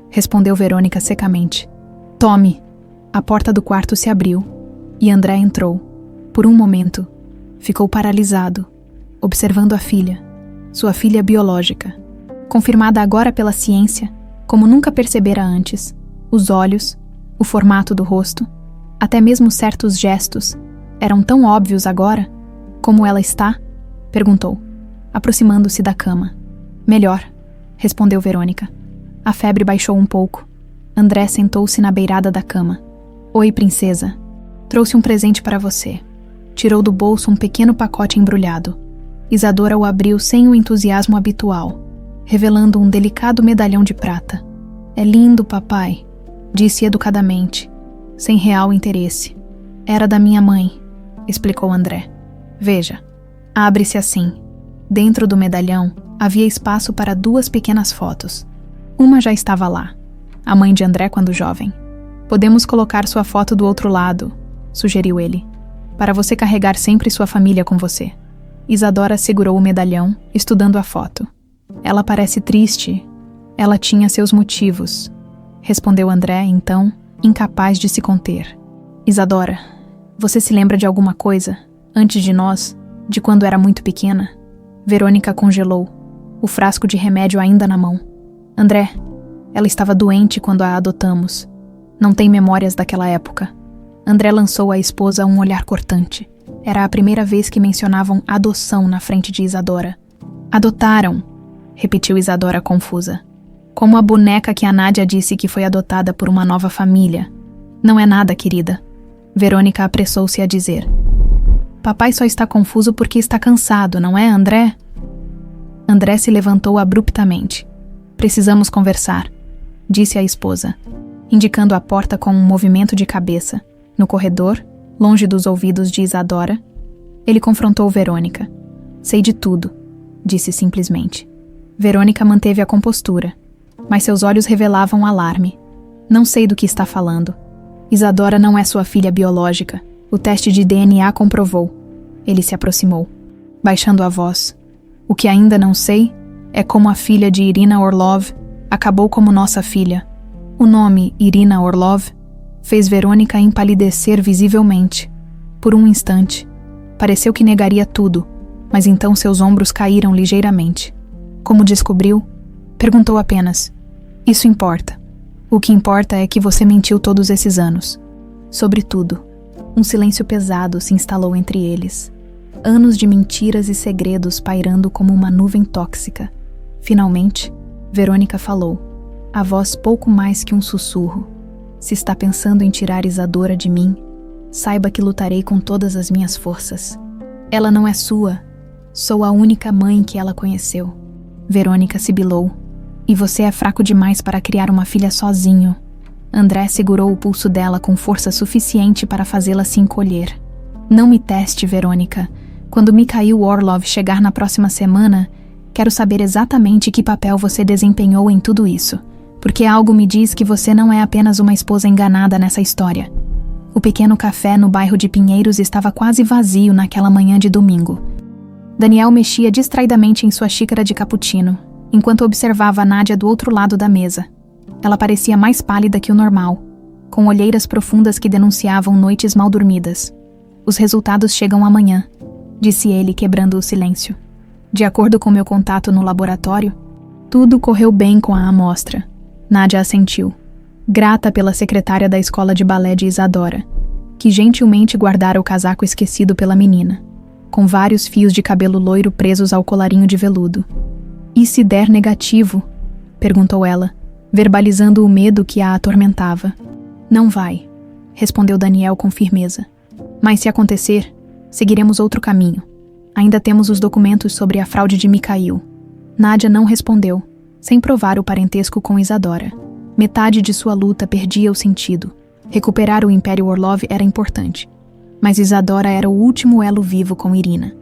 respondeu Verônica secamente. Tome. A porta do quarto se abriu e André entrou. Por um momento, ficou paralisado, observando a filha, sua filha biológica, confirmada agora pela ciência, como nunca percebera antes. Os olhos, o formato do rosto, até mesmo certos gestos, eram tão óbvios agora. Como ela está? Perguntou, aproximando-se da cama. Melhor, respondeu Verônica. A febre baixou um pouco. André sentou-se na beirada da cama. Oi, princesa. Trouxe um presente para você. Tirou do bolso um pequeno pacote embrulhado. Isadora o abriu sem o entusiasmo habitual, revelando um delicado medalhão de prata. É lindo, papai, disse educadamente, sem real interesse. Era da minha mãe, explicou André. Veja, abre-se assim. Dentro do medalhão havia espaço para 2 pequenas fotos. Uma já estava lá, a mãe de André quando jovem. Podemos colocar sua foto do outro lado, sugeriu ele, para você carregar sempre sua família com você. Isadora segurou o medalhão, estudando a foto. Ela parece triste. Ela tinha seus motivos, respondeu André, então, incapaz de se conter. Isadora, você se lembra de alguma coisa, antes de nós, de quando era muito pequena? Verônica congelou, o frasco de remédio ainda na mão. André, ela estava doente quando a adotamos. Não tem memórias daquela época. André lançou à esposa um olhar cortante. Era a primeira vez que mencionavam adoção na frente de Isadora. Adotaram, repetiu Isadora confusa. Como a boneca que a Nádia disse que foi adotada por uma nova família. Não é nada, querida. Verônica apressou-se a dizer. Papai só está confuso porque está cansado, não é, André? André se levantou abruptamente. Precisamos conversar, disse a esposa, indicando a porta com um movimento de cabeça. No corredor, longe dos ouvidos de Isadora, ele confrontou Verônica. Sei de tudo, disse simplesmente. Verônica manteve a compostura, mas seus olhos revelavam alarme. Não sei do que está falando. Isadora não é sua filha biológica. O teste de DNA comprovou. Ele se aproximou, baixando a voz. O que ainda não sei é como a filha de Irina Orlov acabou como nossa filha. O nome Irina Orlov fez Verônica empalidecer visivelmente. Por um instante, pareceu que negaria tudo, mas então seus ombros caíram ligeiramente. Como descobriu? Perguntou apenas. Isso importa. O que importa é que você mentiu todos esses anos. Sobre tudo. Um silêncio pesado se instalou entre eles. Anos de mentiras e segredos pairando como uma nuvem tóxica. Finalmente, Verônica falou, a voz pouco mais que um sussurro. Se está pensando em tirar Isadora de mim, saiba que lutarei com todas as minhas forças. Ela não é sua. Sou a única mãe que ela conheceu. Verônica sibilou. E você é fraco demais para criar uma filha sozinho. André segurou o pulso dela com força suficiente para fazê-la se encolher. Não me teste, Verônica. Quando Mikhail Orlov chegar na próxima semana, quero saber exatamente que papel você desempenhou em tudo isso, porque algo me diz que você não é apenas uma esposa enganada nessa história. O pequeno café no bairro de Pinheiros estava quase vazio naquela manhã de domingo. Daniel mexia distraidamente em sua xícara de cappuccino, enquanto observava Nádia do outro lado da mesa. Ela parecia mais pálida que o normal, com olheiras profundas que denunciavam noites mal dormidas. Os resultados chegam amanhã, disse ele, quebrando o silêncio. De acordo com meu contato no laboratório, tudo correu bem com a amostra. Nádia assentiu, grata pela secretária da escola de balé de Isadora, que gentilmente guardara o casaco esquecido pela menina, com vários fios de cabelo loiro presos ao colarinho de veludo. E se der negativo? Perguntou ela, verbalizando o medo que a atormentava. Não vai, respondeu Daniel com firmeza. Mas se acontecer, seguiremos outro caminho. Ainda temos os documentos sobre a fraude de Mikhail. Nádia não respondeu, sem provar o parentesco com Isadora. Metade de sua luta perdia o sentido. Recuperar o Império Orlov era importante. Mas Isadora era o último elo vivo com Irina.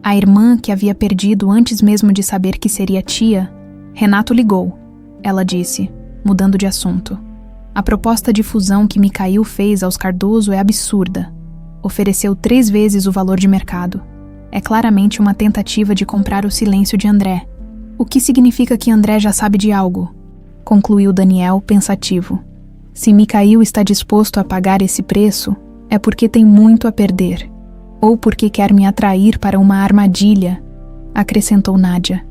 A irmã que havia perdido antes mesmo de saber que seria tia. Renato ligou, ela disse, mudando de assunto. A proposta de fusão que Mikhail fez aos Cardoso é absurda. Ofereceu 3 vezes o valor de mercado. É claramente uma tentativa de comprar o silêncio de André. O que significa que André já sabe de algo? Concluiu Daniel, pensativo. Se Mikhail está disposto a pagar esse preço, é porque tem muito a perder. Ou porque quer me atrair para uma armadilha, acrescentou Nádia.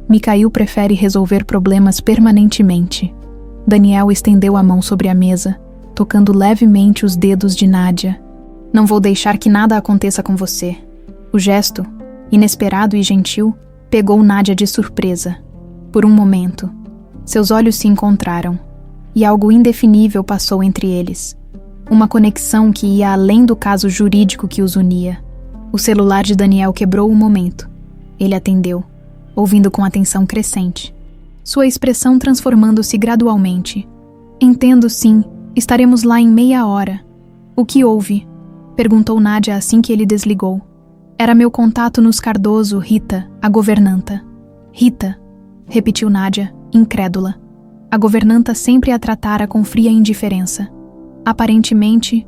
Mikhail prefere resolver problemas permanentemente. Daniel estendeu a mão sobre a mesa, tocando levemente os dedos de Nádia. Não vou deixar que nada aconteça com você. O gesto, inesperado e gentil, pegou Nádia de surpresa. Por um momento, seus olhos se encontraram, e algo indefinível passou entre eles. Uma conexão que ia além do caso jurídico que os unia. O celular de Daniel quebrou um momento. Ele atendeu, ouvindo com atenção crescente. Sua expressão transformando-se gradualmente. Entendo, sim. Estaremos lá em meia hora. O que houve? Perguntou Nádia assim que ele desligou. Era meu contato nos Cardoso, Rita, a governanta. Rita, repetiu Nádia, incrédula. A governanta sempre a tratara com fria indiferença. Aparentemente,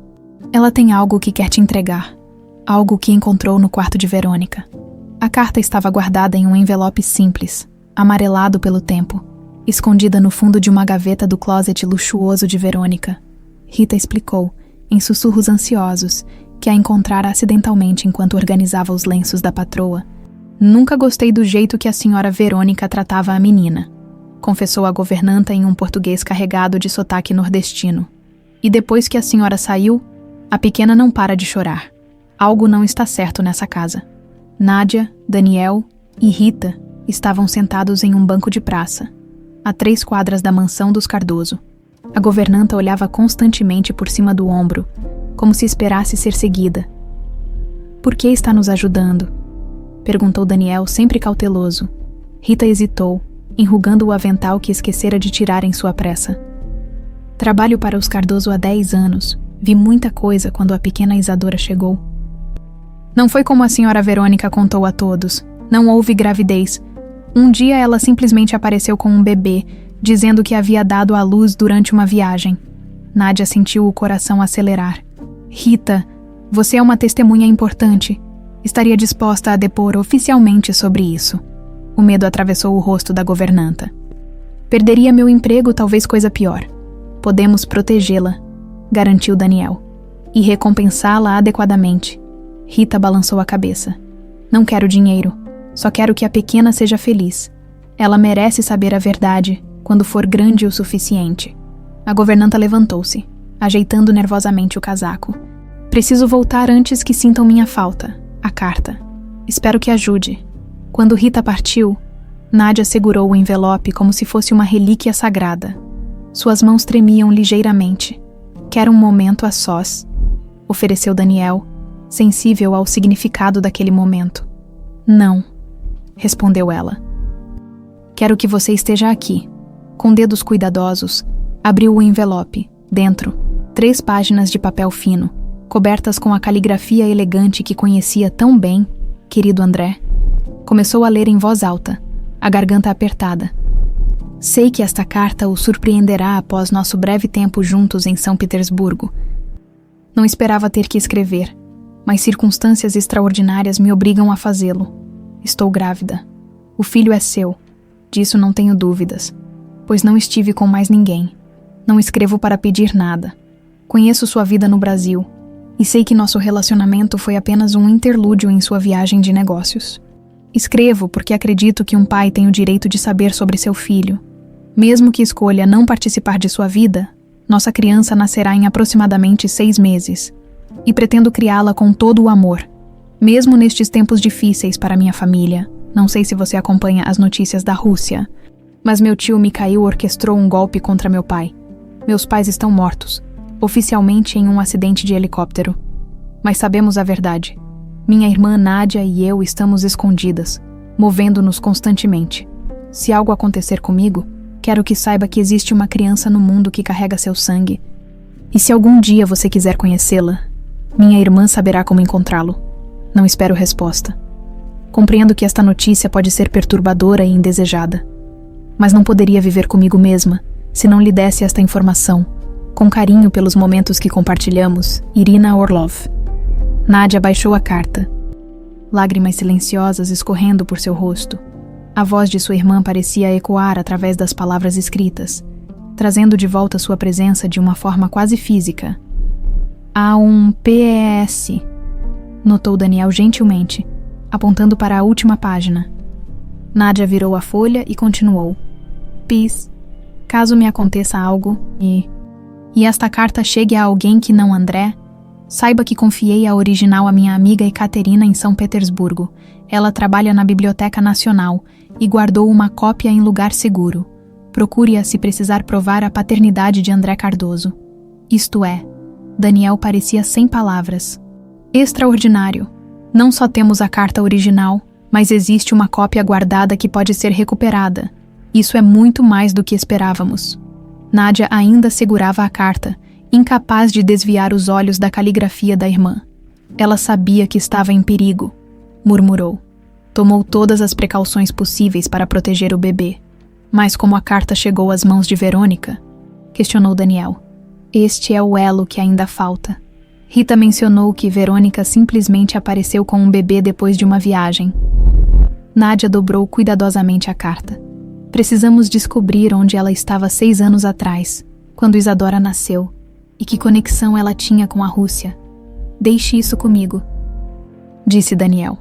ela tem algo que quer te entregar. Algo que encontrou no quarto de Verônica. A carta estava guardada em um envelope simples, amarelado pelo tempo, escondida no fundo de uma gaveta do closet luxuoso de Verônica. Rita explicou, em sussurros ansiosos, que a encontrara acidentalmente enquanto organizava os lenços da patroa. Nunca gostei do jeito que a senhora Verônica tratava a menina, confessou a governanta em um português carregado de sotaque nordestino. E depois que a senhora saiu, a pequena não para de chorar. Algo não está certo nessa casa. Nádia, Daniel e Rita estavam sentados em um banco de praça, a 3 quadras da mansão dos Cardoso. A governanta olhava constantemente por cima do ombro, como se esperasse ser seguida. Por que está nos ajudando? Perguntou Daniel, sempre cauteloso. Rita hesitou, enrugando o avental que esquecera de tirar em sua pressa. Trabalho para os Cardoso há 10 anos. Vi muita coisa quando a pequena Isadora chegou. Não foi como a senhora Verônica contou a todos. Não houve gravidez. Um dia ela simplesmente apareceu com um bebê, dizendo que havia dado à luz durante uma viagem. Nádia sentiu o coração acelerar. Rita, você é uma testemunha importante. Estaria disposta a depor oficialmente sobre isso. O medo atravessou o rosto da governanta. Perderia meu emprego, talvez coisa pior. Podemos protegê-la, garantiu Daniel, e recompensá-la adequadamente. Rita balançou a cabeça. Não quero dinheiro, só quero que a pequena seja feliz. Ela merece saber a verdade quando for grande o suficiente. A governanta levantou-se, ajeitando nervosamente o casaco. Preciso voltar antes que sintam minha falta. A carta. Espero que ajude. Quando Rita partiu, Nádia segurou o envelope como se fosse uma relíquia sagrada. Suas mãos tremiam ligeiramente. Quero um momento a sós, ofereceu Daniel, sensível ao significado daquele momento. Não, respondeu ela. Quero que você esteja aqui. Com dedos cuidadosos, abriu o envelope. Dentro, 3 páginas de papel fino, cobertas com a caligrafia elegante que conhecia tão bem, querido André. Começou a ler em voz alta, a garganta apertada. Sei que esta carta o surpreenderá após nosso breve tempo juntos em São Petersburgo. Não esperava ter que escrever, mas circunstâncias extraordinárias me obrigam a fazê-lo. Estou grávida. O filho é seu, disso não tenho dúvidas, pois não estive com mais ninguém. Não escrevo para pedir nada. Conheço sua vida no Brasil, e sei que nosso relacionamento foi apenas um interlúdio em sua viagem de negócios. Escrevo porque acredito que um pai tem o direito de saber sobre seu filho. Mesmo que escolha não participar de sua vida, nossa criança nascerá em aproximadamente 6 meses, e pretendo criá-la com todo o amor, mesmo nestes tempos difíceis para minha família. Não sei se você acompanha as notícias da Rússia, mas meu tio Mikhail orquestrou um golpe contra meu pai. Meus pais estão mortos, oficialmente em um acidente de helicóptero. Mas sabemos a verdade. Minha irmã Nádia e eu estamos escondidas, movendo-nos constantemente. Se algo acontecer comigo, quero que saiba que existe uma criança no mundo que carrega seu sangue. E se algum dia você quiser conhecê-la, minha irmã saberá como encontrá-lo. Não espero resposta. Compreendo que esta notícia pode ser perturbadora e indesejada, mas não poderia viver comigo mesma se não lhe desse esta informação. Com carinho pelos momentos que compartilhamos, Irina Orlov. Nádia baixou a carta, lágrimas silenciosas escorrendo por seu rosto. A voz de sua irmã parecia ecoar através das palavras escritas, trazendo de volta sua presença de uma forma quase física. Há um P.S., notou Daniel gentilmente, apontando para a última página. Nádia virou a folha e continuou. P.S. Caso me aconteça algo e esta carta chegue a alguém que não André, saiba que confiei a original à minha amiga Ekaterina em São Petersburgo. Ela trabalha na Biblioteca Nacional e guardou uma cópia em lugar seguro. Procure-a se precisar provar a paternidade de André Cardoso. Isto é, Daniel parecia sem palavras. Extraordinário! Não só temos a carta original, mas existe uma cópia guardada que pode ser recuperada. Isso é muito mais do que esperávamos. Nádia ainda segurava a carta, incapaz de desviar os olhos da caligrafia da irmã. Ela sabia que estava em perigo, murmurou. Tomou todas as precauções possíveis para proteger o bebê. Mas como a carta chegou às mãos de Verônica? Questionou Daniel. Este é o elo que ainda falta. Rita mencionou que Verônica simplesmente apareceu com um bebê depois de uma viagem. Nádia dobrou cuidadosamente a carta. Precisamos descobrir onde ela estava 6 anos atrás, quando Isadora nasceu, e que conexão ela tinha com a Rússia. Deixe isso comigo, disse Daniel.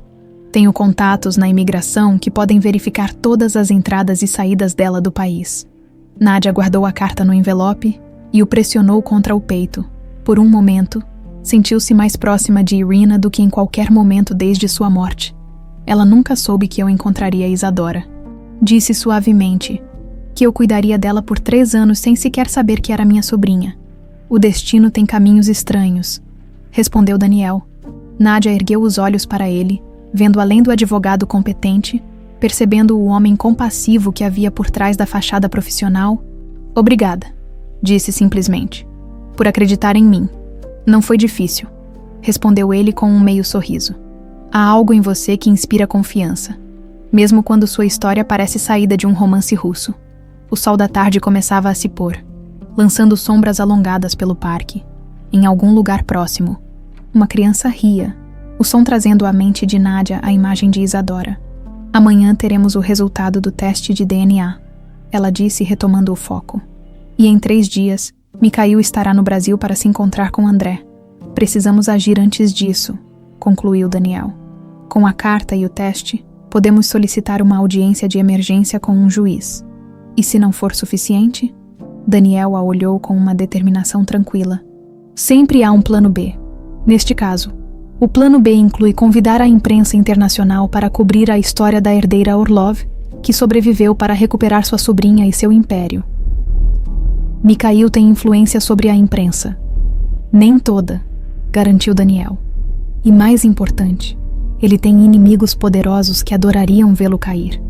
Tenho contatos na imigração que podem verificar todas as entradas e saídas dela do país. Nádia guardou a carta no envelope e o pressionou contra o peito. Por um momento, sentiu-se mais próxima de Irina do que em qualquer momento desde sua morte. Ela nunca soube que eu encontraria Isadora. Disse suavemente que eu cuidaria dela por 3 anos sem sequer saber que era minha sobrinha. O destino tem caminhos estranhos, respondeu Daniel. Nádia ergueu os olhos para ele, vendo além do advogado competente, percebendo o homem compassivo que havia por trás da fachada profissional. Obrigada, disse simplesmente, por acreditar em mim. Não foi difícil, respondeu ele com um meio sorriso. Há algo em você que inspira confiança, mesmo quando sua história parece saída de um romance russo. O sol da tarde começava a se pôr, lançando sombras alongadas pelo parque. Em algum lugar próximo, uma criança ria, o som trazendo à mente de Nádia a imagem de Isadora. Amanhã teremos o resultado do teste de DNA, ela disse retomando o foco. E em 3 dias, Mikhail estará no Brasil para se encontrar com André. Precisamos agir antes disso, concluiu Daniel. Com a carta e o teste, podemos solicitar uma audiência de emergência com um juiz. E se não for suficiente? Daniel a olhou com uma determinação tranquila. Sempre há um plano B. Neste caso, o plano B inclui convidar a imprensa internacional para cobrir a história da herdeira Orlov, que sobreviveu para recuperar sua sobrinha e seu império. Mikhail tem influência sobre a imprensa. Nem toda, garantiu Daniel. E mais importante, ele tem inimigos poderosos que adorariam vê-lo cair.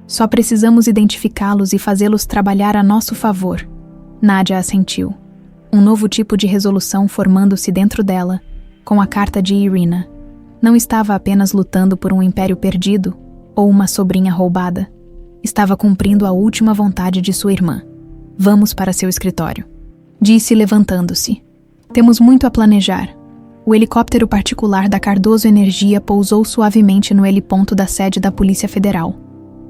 Só precisamos identificá-los e fazê-los trabalhar a nosso favor. Nadia assentiu. Um novo tipo de resolução formando-se dentro dela, com a carta de Irina. Não estava apenas lutando por um império perdido ou uma sobrinha roubada. Estava cumprindo a última vontade de sua irmã. Vamos para seu escritório, disse levantando-se. Temos muito a planejar. O helicóptero particular da Cardoso Energia pousou suavemente no heliponto da sede da Polícia Federal.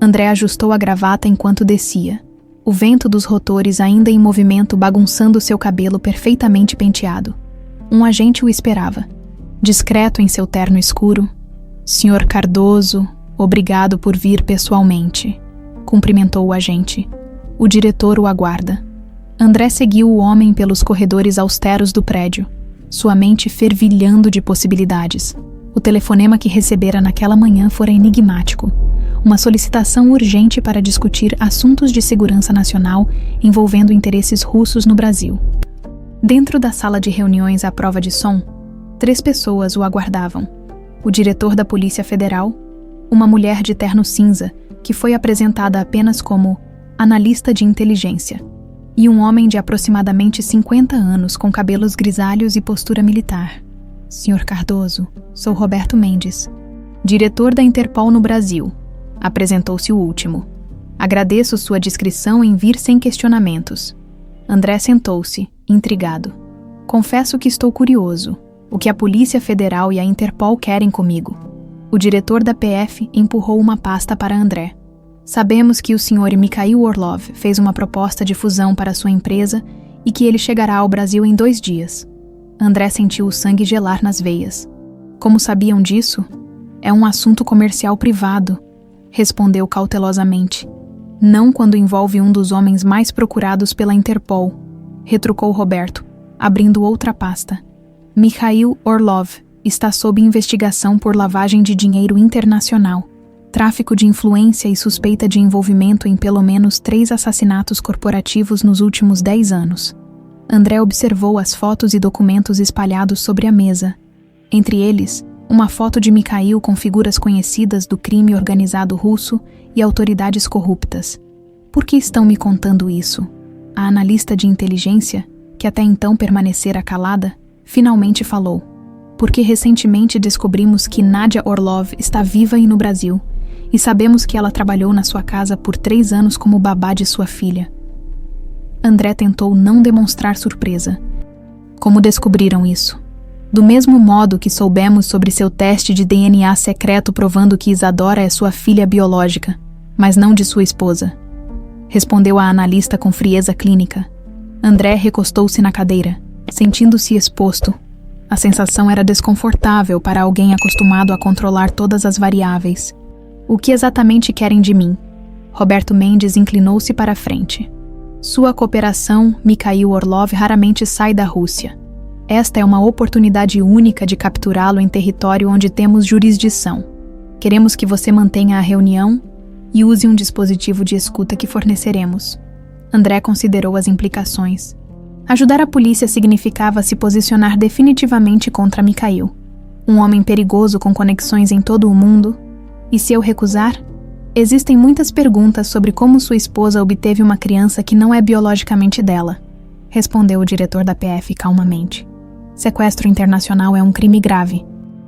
André ajustou a gravata enquanto descia. O vento dos rotores ainda em movimento bagunçando seu cabelo perfeitamente penteado. Um agente o esperava. Discreto em seu terno escuro. Senhor Cardoso, obrigado por vir pessoalmente, cumprimentou o agente. O diretor o aguarda. André seguiu o homem pelos corredores austeros do prédio, sua mente fervilhando de possibilidades. O telefonema que recebera naquela manhã fora enigmático. Uma solicitação urgente para discutir assuntos de segurança nacional envolvendo interesses russos no Brasil. Dentro da sala de reuniões à prova de som, 3 pessoas o aguardavam. O diretor da Polícia Federal, uma mulher de terno cinza, que foi apresentada apenas como analista de inteligência, e um homem de aproximadamente 50 anos com cabelos grisalhos e postura militar. Senhor Cardoso, sou Roberto Mendes, diretor da Interpol no Brasil. Apresentou-se o último. Agradeço sua discrição em vir sem questionamentos. André sentou-se, intrigado. Confesso que estou curioso. O que a Polícia Federal e a Interpol querem comigo? O diretor da PF empurrou uma pasta para André. Sabemos que o Sr. Mikhail Orlov fez uma proposta de fusão para sua empresa e que ele chegará ao Brasil em 2 dias. André sentiu o sangue gelar nas veias. Como sabiam disso? É um assunto comercial privado, respondeu cautelosamente. Não quando envolve um dos homens mais procurados pela Interpol, retrucou Roberto, abrindo outra pasta. Mikhail Orlov está sob investigação por lavagem de dinheiro internacional, tráfico de influência e suspeita de envolvimento em pelo menos 3 assassinatos corporativos nos últimos 10 anos. André observou as fotos e documentos espalhados sobre a mesa. Entre eles, uma foto de Mikhail com figuras conhecidas do crime organizado russo e autoridades corruptas. Por que estão me contando isso? A analista de inteligência, que até então permanecera calada, finalmente falou. Porque recentemente descobrimos que Nadia Orlov está viva e no Brasil, e sabemos que ela trabalhou na sua casa por 3 anos como babá de sua filha. André tentou não demonstrar surpresa. Como descobriram isso? Do mesmo modo que soubemos sobre seu teste de DNA secreto provando que Isadora é sua filha biológica, mas não de sua esposa, respondeu a analista com frieza clínica. André recostou-se na cadeira, sentindo-se exposto. A sensação era desconfortável para alguém acostumado a controlar todas as variáveis. O que exatamente querem de mim? Roberto Mendes inclinou-se para a frente. Sua cooperação, Mikhail Orlov, raramente sai da Rússia. Esta é uma oportunidade única de capturá-lo em território onde temos jurisdição. Queremos que você mantenha a reunião e use um dispositivo de escuta que forneceremos. André considerou as implicações. Ajudar a polícia significava se posicionar definitivamente contra Mikhail, um homem perigoso com conexões em todo o mundo. E se eu recusar? Existem muitas perguntas sobre como sua esposa obteve uma criança que não é biologicamente dela, respondeu o diretor da PF calmamente. Sequestro internacional é um crime grave.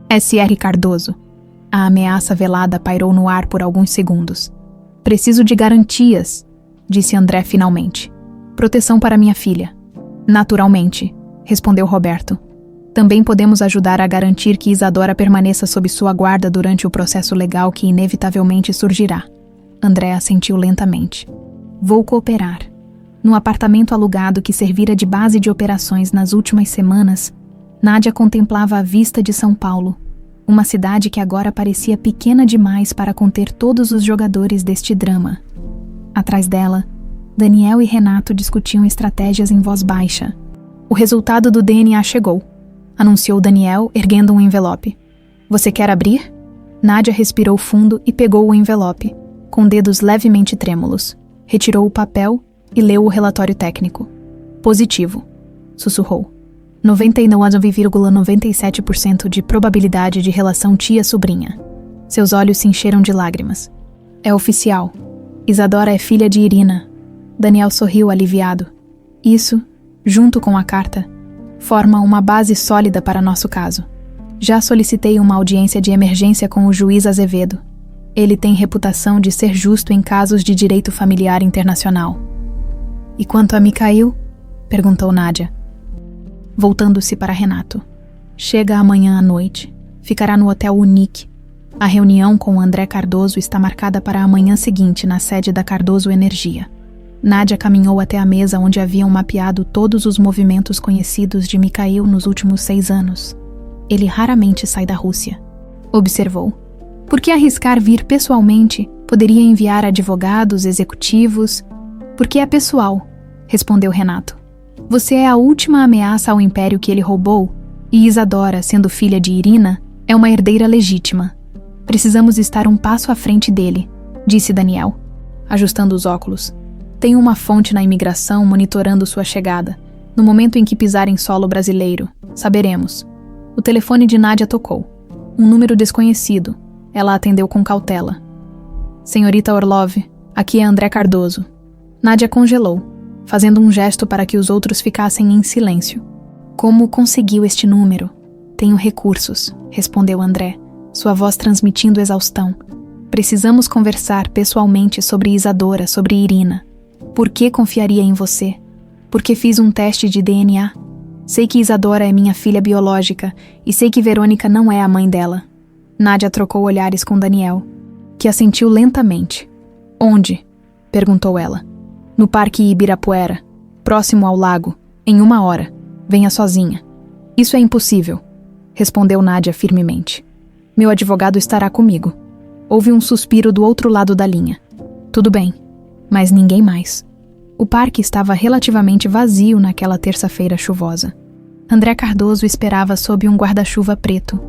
S.R. Cardoso. A ameaça velada pairou no ar por alguns segundos. Preciso de garantias, disse André finalmente. Proteção para minha filha. Naturalmente, respondeu Roberto. Também podemos ajudar a garantir que Isadora permaneça sob sua guarda durante o processo legal que inevitavelmente surgirá. André assentiu lentamente. Vou cooperar. No apartamento alugado que servira de base de operações nas últimas semanas, Nádia contemplava a vista de São Paulo, uma cidade que agora parecia pequena demais para conter todos os jogadores deste drama. Atrás dela, Daniel e Renato discutiam estratégias em voz baixa. O resultado do DNA chegou. anunciou Daniel, erguendo um envelope. Você quer abrir? Nádia respirou fundo e pegou o envelope, com dedos levemente trêmulos. Retirou o papel e leu o relatório técnico. Positivo, sussurrou. 99,97% de probabilidade de relação tia-sobrinha. Seus olhos se encheram de lágrimas. É oficial. Isadora é filha de Irina. Daniel sorriu aliviado. Isso, junto com a carta, forma uma base sólida para nosso caso. Já solicitei uma audiência de emergência com o juiz Azevedo. Ele tem reputação de ser justo em casos de direito familiar internacional. E quanto a Mikhail? Perguntou Nádia, voltando-se para Renato. Chega amanhã à noite. Ficará no Hotel Unique. A reunião com André Cardoso está marcada para a manhã seguinte na sede da Cardoso Energia. Nádia caminhou até a mesa onde haviam mapeado todos os movimentos conhecidos de Mikhail nos últimos 6 anos. Ele raramente sai da Rússia. Observou. Por que arriscar vir pessoalmente? Poderia enviar advogados, executivos. Porque é pessoal, respondeu Renato. Você é a última ameaça ao império que ele roubou, e Isadora, sendo filha de Irina, é uma herdeira legítima. Precisamos estar um passo à frente dele, disse Daniel, ajustando os óculos. Tem uma fonte na imigração monitorando sua chegada. No momento em que pisar em solo brasileiro, saberemos. O telefone de Nádia tocou. Um número desconhecido. Ela atendeu com cautela. Senhorita Orlov, aqui é André Cardoso. Nádia congelou, fazendo um gesto para que os outros ficassem em silêncio. Como conseguiu este número? Tenho recursos, respondeu André, sua voz transmitindo exaustão. Precisamos conversar pessoalmente sobre Isadora, sobre Irina. Por que confiaria em você? Porque fiz um teste de DNA. Sei que Isadora é minha filha biológica e sei que Verônica não é a mãe dela. Nádia trocou olhares com Daniel, que assentiu lentamente. Onde? Perguntou ela. No Parque Ibirapuera, próximo ao lago, em 1 hora. Venha sozinha. Isso é impossível, respondeu Nádia firmemente. Meu advogado estará comigo. Houve um suspiro do outro lado da linha. Tudo bem, mas ninguém mais. O parque estava relativamente vazio naquela terça-feira chuvosa. André Cardoso esperava sob um guarda-chuva preto,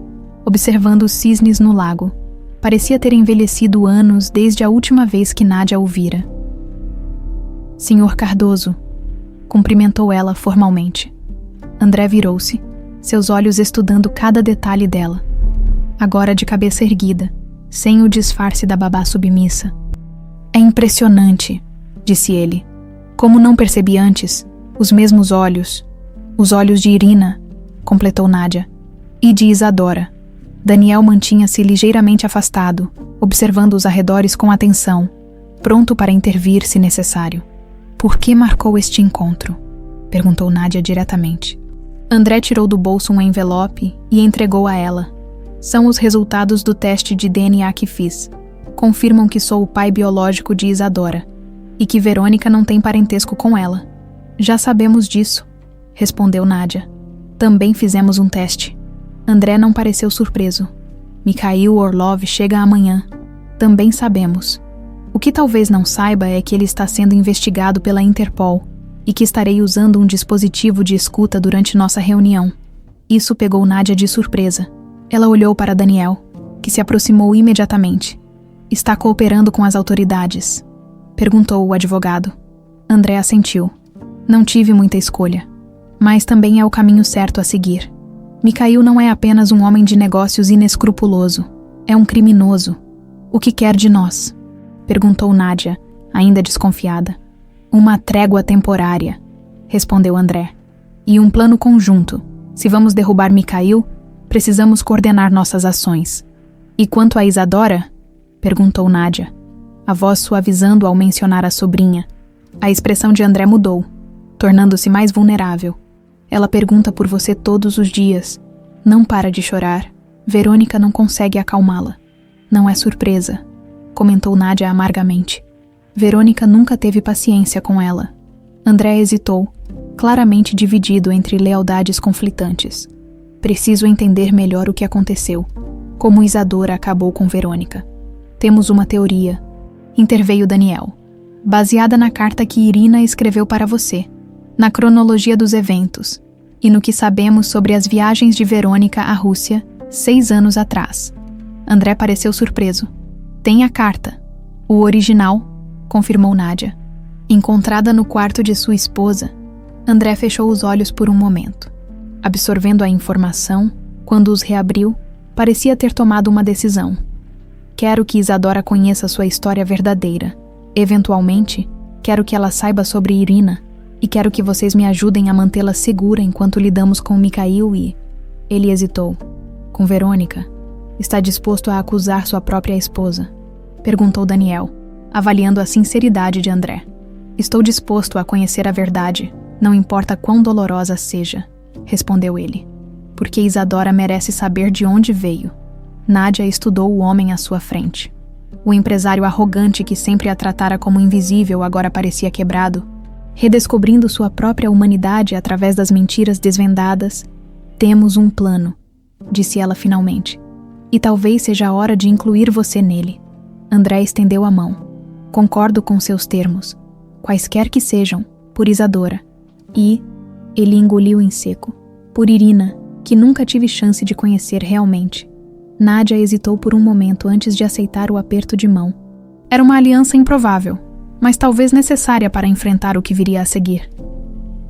observando os cisnes no lago. Parecia ter envelhecido anos desde a última vez que Nádia o vira. Senhor Cardoso, cumprimentou ela formalmente. André virou-se, seus olhos estudando cada detalhe dela. Agora de cabeça erguida, sem o disfarce da babá submissa. É impressionante, disse ele. Como não percebi antes, os mesmos olhos. Os olhos de Irina, completou Nádia, e de Isadora. Daniel mantinha-se ligeiramente afastado, observando os arredores com atenção, pronto para intervir se necessário. Por que marcou este encontro? Perguntou Nádia diretamente. André tirou do bolso um envelope e entregou a ela. São os resultados do teste de DNA que fiz. Confirmam que sou o pai biológico de Isadora e que Verônica não tem parentesco com ela. Já sabemos disso, respondeu Nádia. Também fizemos um teste. André não pareceu surpreso. Mikhail Orlov chega amanhã. Também sabemos. O que talvez não saiba é que ele está sendo investigado pela Interpol e que estarei usando um dispositivo de escuta durante nossa reunião. Isso pegou Nádia de surpresa. Ela olhou para Daniel, que se aproximou imediatamente. Está cooperando com as autoridades? Perguntou o advogado. André assentiu. Não tive muita escolha, mas também é o caminho certo a seguir. Mikhail não é apenas um homem de negócios inescrupuloso. É um criminoso. O que quer de nós? Perguntou Nádia, ainda desconfiada. Uma trégua temporária, respondeu André. E um plano conjunto. Se vamos derrubar Mikhail, precisamos coordenar nossas ações. E quanto a Isadora? Perguntou Nádia, a voz suavizando ao mencionar a sobrinha. A expressão de André mudou, tornando-se mais vulnerável. Ela pergunta por você todos os dias. Não para de chorar. Verônica não consegue acalmá-la. Não é surpresa, comentou Nádia amargamente. Verônica nunca teve paciência com ela. André hesitou, claramente dividido entre lealdades conflitantes. Preciso entender melhor o que aconteceu. Como Isadora acabou com Verônica. Temos uma teoria, interveio Daniel, baseada na carta que Irina escreveu para você, na cronologia dos eventos. e no que sabemos sobre as viagens de Verônica à Rússia 6 anos atrás. André pareceu surpreso. Tem a carta. O original, confirmou Nádia. Encontrada no quarto de sua esposa, André fechou os olhos por um momento. Absorvendo a informação, quando os reabriu, parecia ter tomado uma decisão. Quero que Isadora conheça sua história verdadeira. Eventualmente, quero que ela saiba sobre Irina e quero que vocês me ajudem a mantê-la segura enquanto lidamos com Mikhail e... Ele hesitou. Com Verônica? Está disposto a acusar sua própria esposa? Perguntou Daniel, avaliando a sinceridade de André. Estou disposto a conhecer a verdade, não importa quão dolorosa seja, respondeu ele. Porque Isadora merece saber de onde veio. Nádia estudou o homem à sua frente. O empresário arrogante que sempre a tratara como invisível agora parecia quebrado. Redescobrindo sua própria humanidade através das mentiras desvendadas. Temos um plano, disse ela finalmente. E talvez seja a hora de incluir você nele. André estendeu a mão. Concordo com seus termos, quaisquer que sejam, por Isadora. E, ele engoliu em seco, por Irina, que nunca tive chance de conhecer realmente. Nádia hesitou por um momento antes de aceitar o aperto de mão. Era uma aliança improvável, mas talvez necessária para enfrentar o que viria a seguir.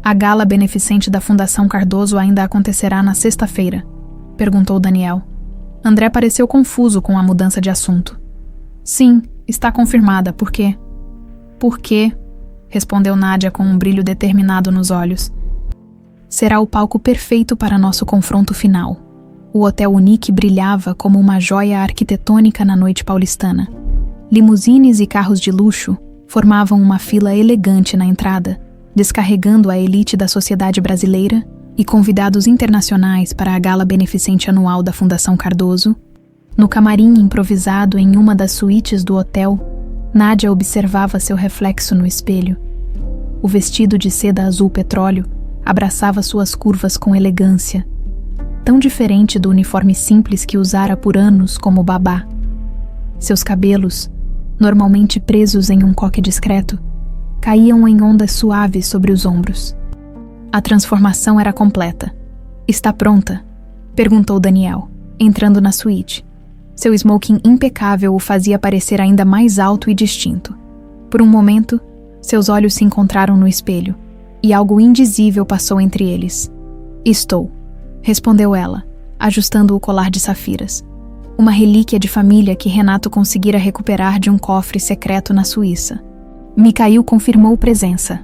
A gala beneficente da Fundação Cardoso ainda acontecerá na sexta-feira? Perguntou Daniel. André pareceu confuso com a mudança de assunto. Sim, está confirmada. Por quê? Por quê? Respondeu Nádia com um brilho determinado nos olhos. Será o palco perfeito para nosso confronto final. O Hotel Unique brilhava como uma joia arquitetônica na noite paulistana. Limusines e carros de luxo formavam uma fila elegante na entrada, descarregando a elite da sociedade brasileira e convidados internacionais para a gala beneficente anual da Fundação Cardoso. No camarim improvisado em uma das suítes do hotel, Nádia observava seu reflexo no espelho. O vestido de seda azul petróleo abraçava suas curvas com elegância, tão diferente do uniforme simples que usara por anos como babá. Seus cabelos, normalmente presos em um coque discreto, caíam em ondas suaves sobre os ombros. A transformação era completa. Está pronta? Perguntou Daniel, entrando na suíte. Seu smoking impecável o fazia parecer ainda mais alto e distinto. Por um momento, seus olhos se encontraram no espelho, e algo indizível passou entre eles. Estou, respondeu ela, ajustando o colar de safiras. Uma relíquia de família que Renato conseguira recuperar de um cofre secreto na Suíça. Mikhail confirmou presença.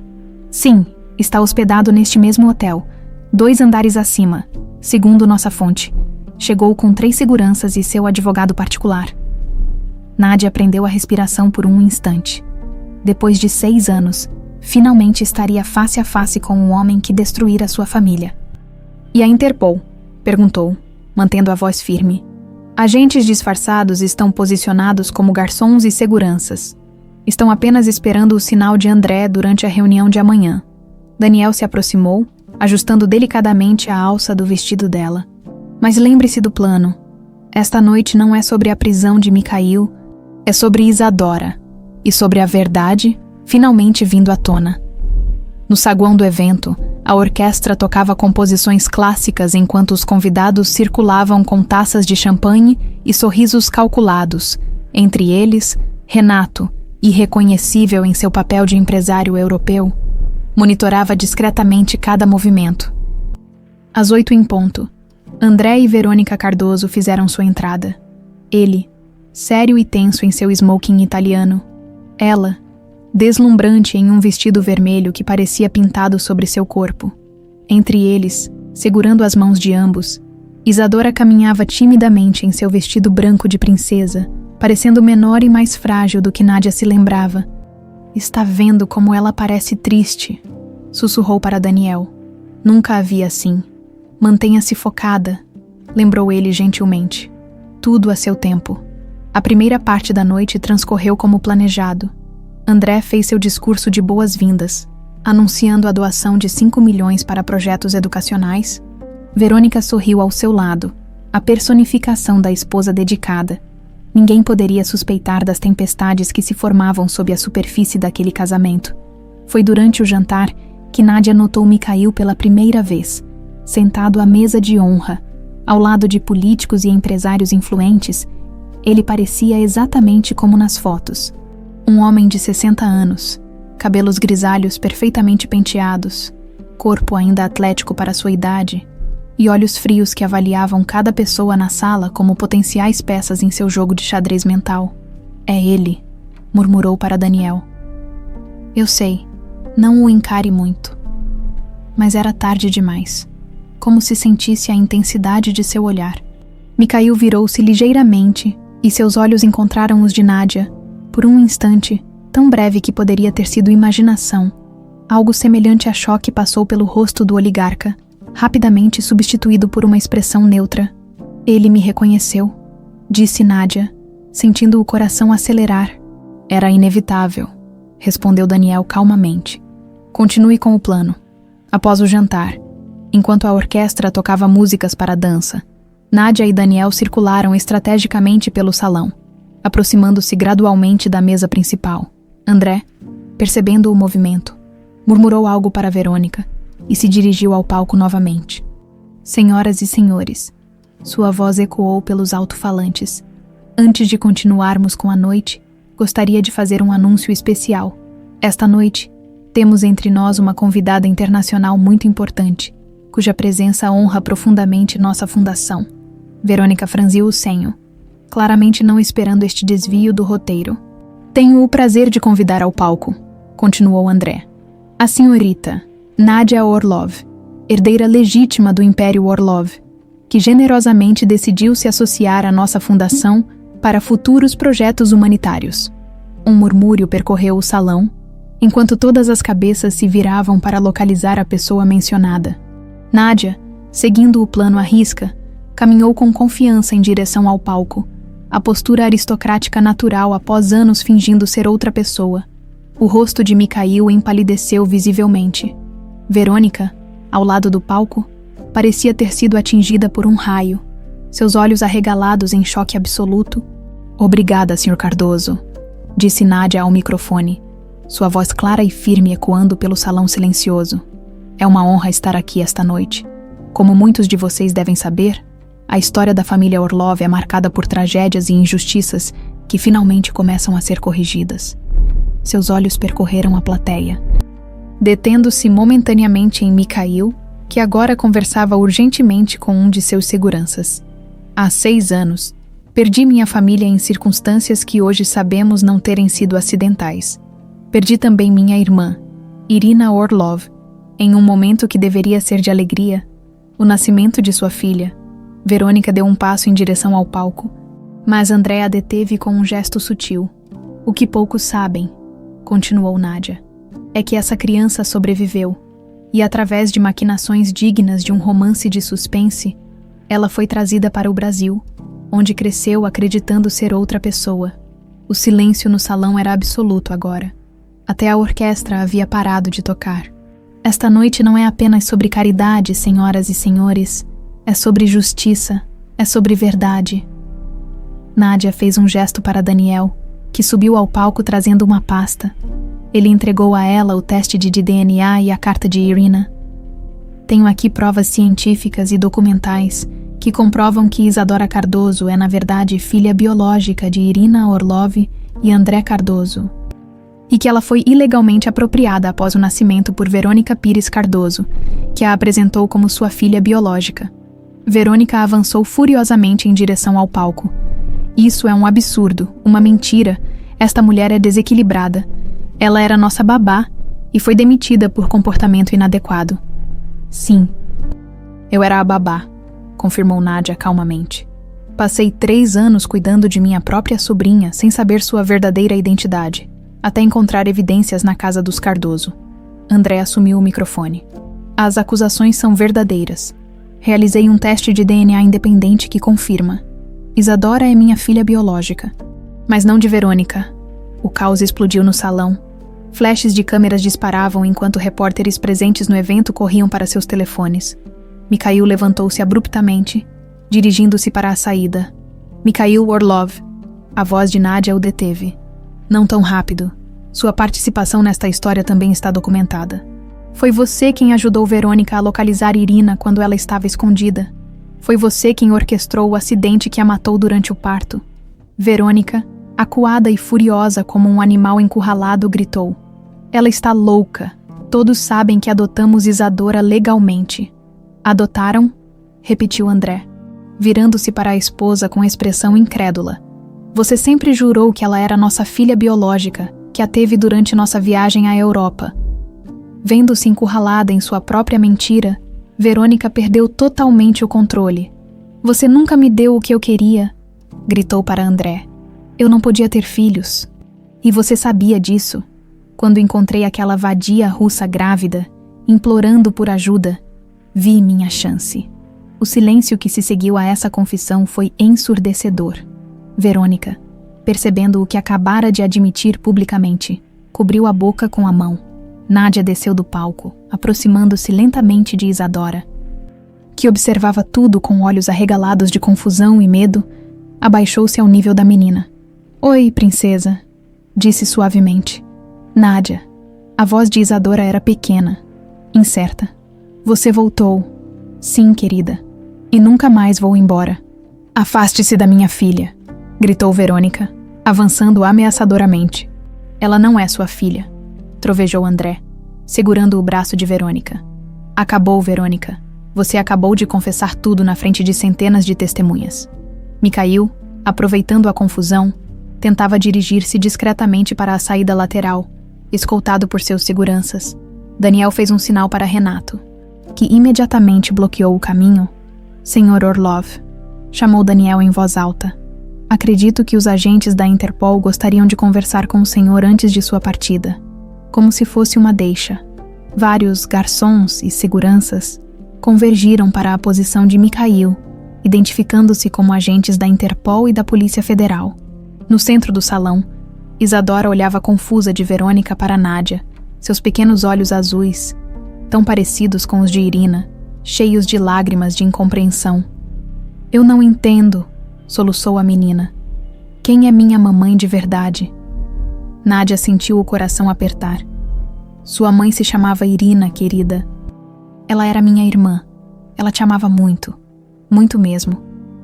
Sim, está hospedado neste mesmo hotel, 2 andares acima, segundo nossa fonte. Chegou com 3 seguranças e seu advogado particular. Nádia prendeu a respiração por um instante. Depois de 6 anos, finalmente estaria face a face com o homem que destruíra sua família. E a Interpol? Perguntou, mantendo a voz firme. Agentes disfarçados estão posicionados como garçons e seguranças. Estão apenas esperando o sinal de André durante a reunião de amanhã. Daniel se aproximou, ajustando delicadamente a alça do vestido dela. Mas lembre-se do plano. Esta noite não é sobre a prisão de Mikhail, é sobre Isadora. E sobre a verdade, finalmente vindo à tona. No saguão do evento, a orquestra tocava composições clássicas enquanto os convidados circulavam com taças de champanhe e sorrisos calculados. Entre eles, Renato, irreconhecível em seu papel de empresário europeu, monitorava discretamente cada movimento. Às 8 em ponto, André e Verônica Cardoso fizeram sua entrada. Ele, sério e tenso em seu smoking italiano. Ela, deslumbrante em um vestido vermelho que parecia pintado sobre seu corpo. Entre eles, segurando as mãos de ambos, Isadora caminhava timidamente em seu vestido branco de princesa, parecendo menor e mais frágil do que Nádia se lembrava. Está vendo como ela parece triste, sussurrou para Daniel. Nunca a vi assim. Mantenha-se focada, lembrou ele gentilmente. Tudo a seu tempo. A primeira parte da noite transcorreu como planejado. André fez seu discurso de boas-vindas, anunciando a doação de 5 milhões para projetos educacionais. Verônica sorriu ao seu lado, a personificação da esposa dedicada. Ninguém poderia suspeitar das tempestades que se formavam sob a superfície daquele casamento. Foi durante o jantar que Nádia notou Mikhail pela primeira vez. sentado à mesa de honra, ao lado de políticos e empresários influentes, ele parecia exatamente como nas fotos. Um homem de 60 anos, cabelos grisalhos perfeitamente penteados, corpo ainda atlético para sua idade, e olhos frios que avaliavam cada pessoa na sala como potenciais peças em seu jogo de xadrez mental. É ele, murmurou para Daniel. Eu sei, não o encare muito. Mas era tarde demais, como se sentisse a intensidade de seu olhar. Mikhail virou-se ligeiramente e seus olhos encontraram os de Nadia, por um instante, tão breve que poderia ter sido imaginação. Algo semelhante a choque passou pelo rosto do oligarca, rapidamente substituído por uma expressão neutra. Ele me reconheceu, disse Nadia, sentindo o coração acelerar. Era inevitável, respondeu Daniel calmamente. Continue com o plano. Após o jantar, enquanto a orquestra tocava músicas para a dança, Nadia e Daniel circularam estrategicamente pelo salão, aproximando-se gradualmente da mesa principal. André, percebendo o movimento, murmurou algo para Verônica e se dirigiu ao palco novamente. Senhoras e senhores, sua voz ecoou pelos alto-falantes. Antes de continuarmos com a noite, gostaria de fazer um anúncio especial. Esta noite, temos entre nós uma convidada internacional muito importante, cuja presença honra profundamente nossa fundação. Verônica franziu o senho, claramente não esperando este desvio do roteiro. Tenho o prazer de convidar ao palco, continuou André, a senhorita Nadia Orlov, herdeira legítima do Império Orlov, que generosamente decidiu se associar à nossa fundação para futuros projetos humanitários. Um murmúrio percorreu o salão, enquanto todas as cabeças se viravam para localizar a pessoa mencionada. Nadia, seguindo o plano à risca, caminhou com confiança em direção ao palco, a postura aristocrática natural após anos fingindo ser outra pessoa. O rosto de Mikhail empalideceu visivelmente. Verônica, ao lado do palco, parecia ter sido atingida por um raio, seus olhos arregalados em choque absoluto. Obrigada, Sr. Cardoso, disse Nadia ao microfone, sua voz clara e firme ecoando pelo salão silencioso. É uma honra estar aqui esta noite. Como muitos de vocês devem saber, a história da família Orlov é marcada por tragédias e injustiças que finalmente começam a ser corrigidas. Seus olhos percorreram a plateia, detendo-se momentaneamente em Mikhail, que agora conversava urgentemente com um de seus seguranças. Há 6 anos, perdi minha família em circunstâncias que hoje sabemos não terem sido acidentais. Perdi também minha irmã, Irina Orlov, em um momento que deveria ser de alegria, o nascimento de sua filha. Verônica deu um passo em direção ao palco, mas André a deteve com um gesto sutil. O que poucos sabem, continuou Nadia, é que essa criança sobreviveu, e através de maquinações dignas de um romance de suspense, ela foi trazida para o Brasil, onde cresceu acreditando ser outra pessoa. O silêncio no salão era absoluto agora. Até a orquestra havia parado de tocar. Esta noite não é apenas sobre caridade, senhoras e senhores. É sobre justiça, é sobre verdade. Nadia fez um gesto para Daniel, que subiu ao palco trazendo uma pasta. Ele entregou a ela o teste de DNA e a carta de Irina. Tenho aqui provas científicas e documentais que comprovam que Isadora Cardoso é, na verdade, filha biológica de Irina Orlov e André Cardoso, e que ela foi ilegalmente apropriada após o nascimento por Verônica Pires Cardoso, que a apresentou como sua filha biológica. Verônica avançou furiosamente em direção ao palco. Isso é um absurdo, uma mentira. Esta mulher é desequilibrada. Ela era nossa babá e foi demitida por comportamento inadequado. Sim, eu era a babá, confirmou Nadia calmamente. Passei 3 anos cuidando de minha própria sobrinha sem saber sua verdadeira identidade, até encontrar evidências na casa dos Cardoso. André assumiu o microfone. As acusações são verdadeiras. Realizei um teste de DNA independente que confirma. Isadora é minha filha biológica, mas não de Verônica. O caos explodiu no salão. Flashes de câmeras disparavam enquanto repórteres presentes no evento corriam para seus telefones. Mikhail levantou-se abruptamente, dirigindo-se para a saída. Mikhail Orlov. A voz de Nadia o deteve. Não tão rápido. Sua participação nesta história também está documentada. Foi você quem ajudou Verônica a localizar Irina quando ela estava escondida. Foi você quem orquestrou o acidente que a matou durante o parto. Verônica, acuada e furiosa como um animal encurralado, gritou: Ela está louca. Todos sabem que adotamos Isadora legalmente. Adotaram? Repetiu André, virando-se para a esposa com expressão incrédula. Você sempre jurou que ela era nossa filha biológica, que a teve durante nossa viagem à Europa. Vendo-se encurralada em sua própria mentira, Verônica perdeu totalmente o controle. Você nunca me deu o que eu queria, gritou para André. Eu não podia ter filhos. E você sabia disso. Quando encontrei aquela vadia russa grávida, implorando por ajuda, vi minha chance. O silêncio que se seguiu a essa confissão foi ensurdecedor. Verônica, percebendo o que acabara de admitir publicamente, cobriu a boca com a mão. Nádia desceu do palco, aproximando-se lentamente de Isadora, que observava tudo com olhos arregalados de confusão e medo. Abaixou-se ao nível da menina. Oi, princesa, disse suavemente. Nádia. A voz de Isadora era pequena, incerta. Você voltou. Sim, querida. E nunca mais vou embora. Afaste-se da minha filha, gritou Verônica, avançando ameaçadoramente. Ela não é sua filha, trovejou André, segurando o braço de Verônica. Acabou, Verônica. Você acabou de confessar tudo na frente de centenas de testemunhas. Mikhail, aproveitando a confusão, tentava dirigir-se discretamente para a saída lateral, escoltado por seus seguranças. Daniel fez um sinal para Renato, que imediatamente bloqueou o caminho. Senhor Orlov, chamou Daniel em voz alta. Acredito que os agentes da Interpol gostariam de conversar com o senhor antes de sua partida, como se fosse uma deixa. Vários garçons e seguranças convergiram para a posição de Mikhail, identificando-se como agentes da Interpol e da Polícia Federal. No centro do salão, Isadora olhava confusa de Verônica para Nádia, seus pequenos olhos azuis, tão parecidos com os de Irina, cheios de lágrimas de incompreensão. Eu não entendo, soluçou a menina. Quem é minha mamãe de verdade? Nádia sentiu o coração apertar. Sua mãe se chamava Irina, querida. Ela era minha irmã. Ela te amava muito, muito mesmo,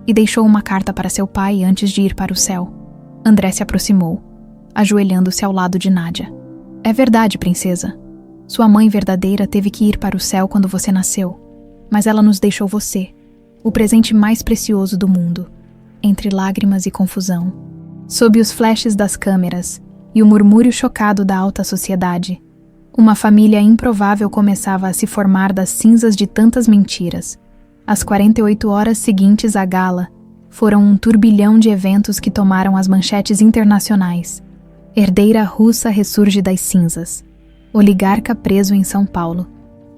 e deixou uma carta para seu pai antes de ir para o céu. André se aproximou, ajoelhando-se ao lado de Nádia. É verdade, princesa. Sua mãe verdadeira teve que ir para o céu quando você nasceu, mas ela nos deixou você, o presente mais precioso do mundo, entre lágrimas e confusão. Sob os flashes das câmeras e o murmúrio chocado da alta sociedade, uma família improvável começava a se formar das cinzas de tantas mentiras. As 48 horas seguintes à gala foram um turbilhão de eventos que tomaram as manchetes internacionais. Herdeira russa ressurge das cinzas. Oligarca preso em São Paulo.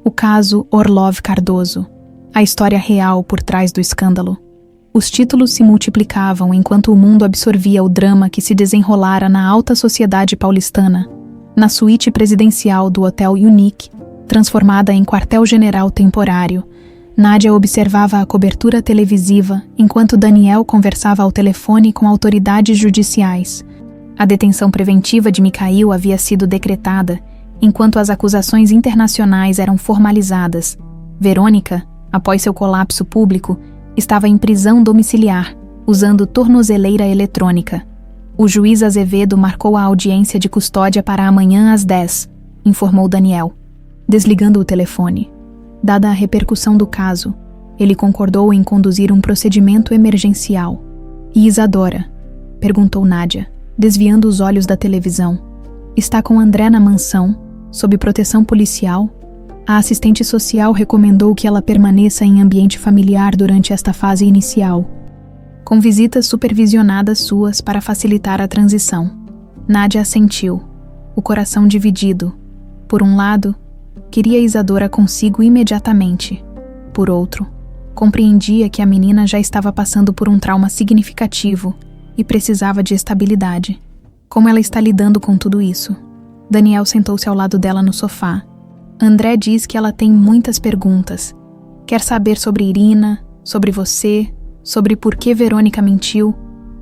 O caso Orlov Cardoso. A história real por trás do escândalo. Os títulos se multiplicavam enquanto o mundo absorvia o drama que se desenrolara na alta sociedade paulistana, na suíte presidencial do Hotel Unique, transformada em quartel-general temporário. Nádia observava a cobertura televisiva enquanto Daniel conversava ao telefone com autoridades judiciais. A detenção preventiva de Mikhail havia sido decretada, enquanto as acusações internacionais eram formalizadas. Verônica, após seu colapso público, estava em prisão domiciliar, usando tornozeleira eletrônica. O juiz Azevedo marcou a audiência de custódia para amanhã às 10, informou Daniel, desligando o telefone. Dada a repercussão do caso, ele concordou em conduzir um procedimento emergencial. E Isadora? Perguntou Nádia, desviando os olhos da televisão. Está com André na mansão, sob proteção policial. A assistente social recomendou que ela permaneça em ambiente familiar durante esta fase inicial, com visitas supervisionadas suas para facilitar a transição. Nádia assentiu, o coração dividido. Por um lado, queria Isadora consigo imediatamente. Por outro, compreendia que a menina já estava passando por um trauma significativo e precisava de estabilidade. Como ela está lidando com tudo isso? Daniel sentou-se ao lado dela no sofá. André diz que ela tem muitas perguntas. Quer saber sobre Irina, sobre você, sobre por que Verônica mentiu.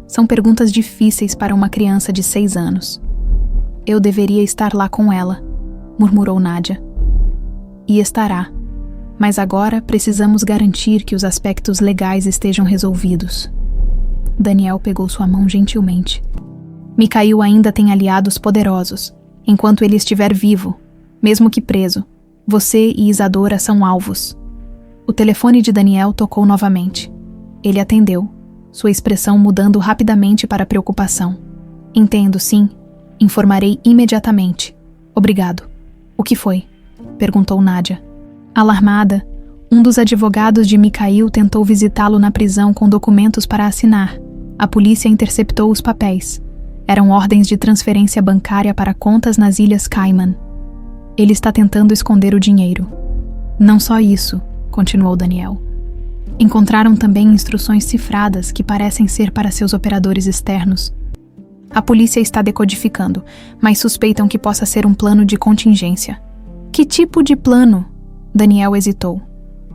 São perguntas difíceis para uma criança de 6 anos. Eu deveria estar lá com ela, murmurou Nádia. E estará. Mas agora precisamos garantir que os aspectos legais estejam resolvidos. Daniel pegou sua mão gentilmente. Mikhail ainda tem aliados poderosos. Enquanto ele estiver vivo, mesmo que preso, você e Isadora são alvos. O telefone de Daniel tocou novamente. Ele atendeu, sua expressão mudando rapidamente para preocupação. Entendo, sim. Informarei imediatamente. Obrigado. O que foi? Perguntou Nádia. Alarmada, um dos advogados de Mikhail tentou visitá-lo na prisão com documentos para assinar. A polícia interceptou os papéis. Eram ordens de transferência bancária para contas nas Ilhas Cayman. Ele está tentando esconder o dinheiro. Não só isso, continuou Daniel. Encontraram também instruções cifradas que parecem ser para seus operadores externos. A polícia está decodificando, mas suspeitam que possa ser um plano de contingência. Que tipo de plano? Daniel hesitou.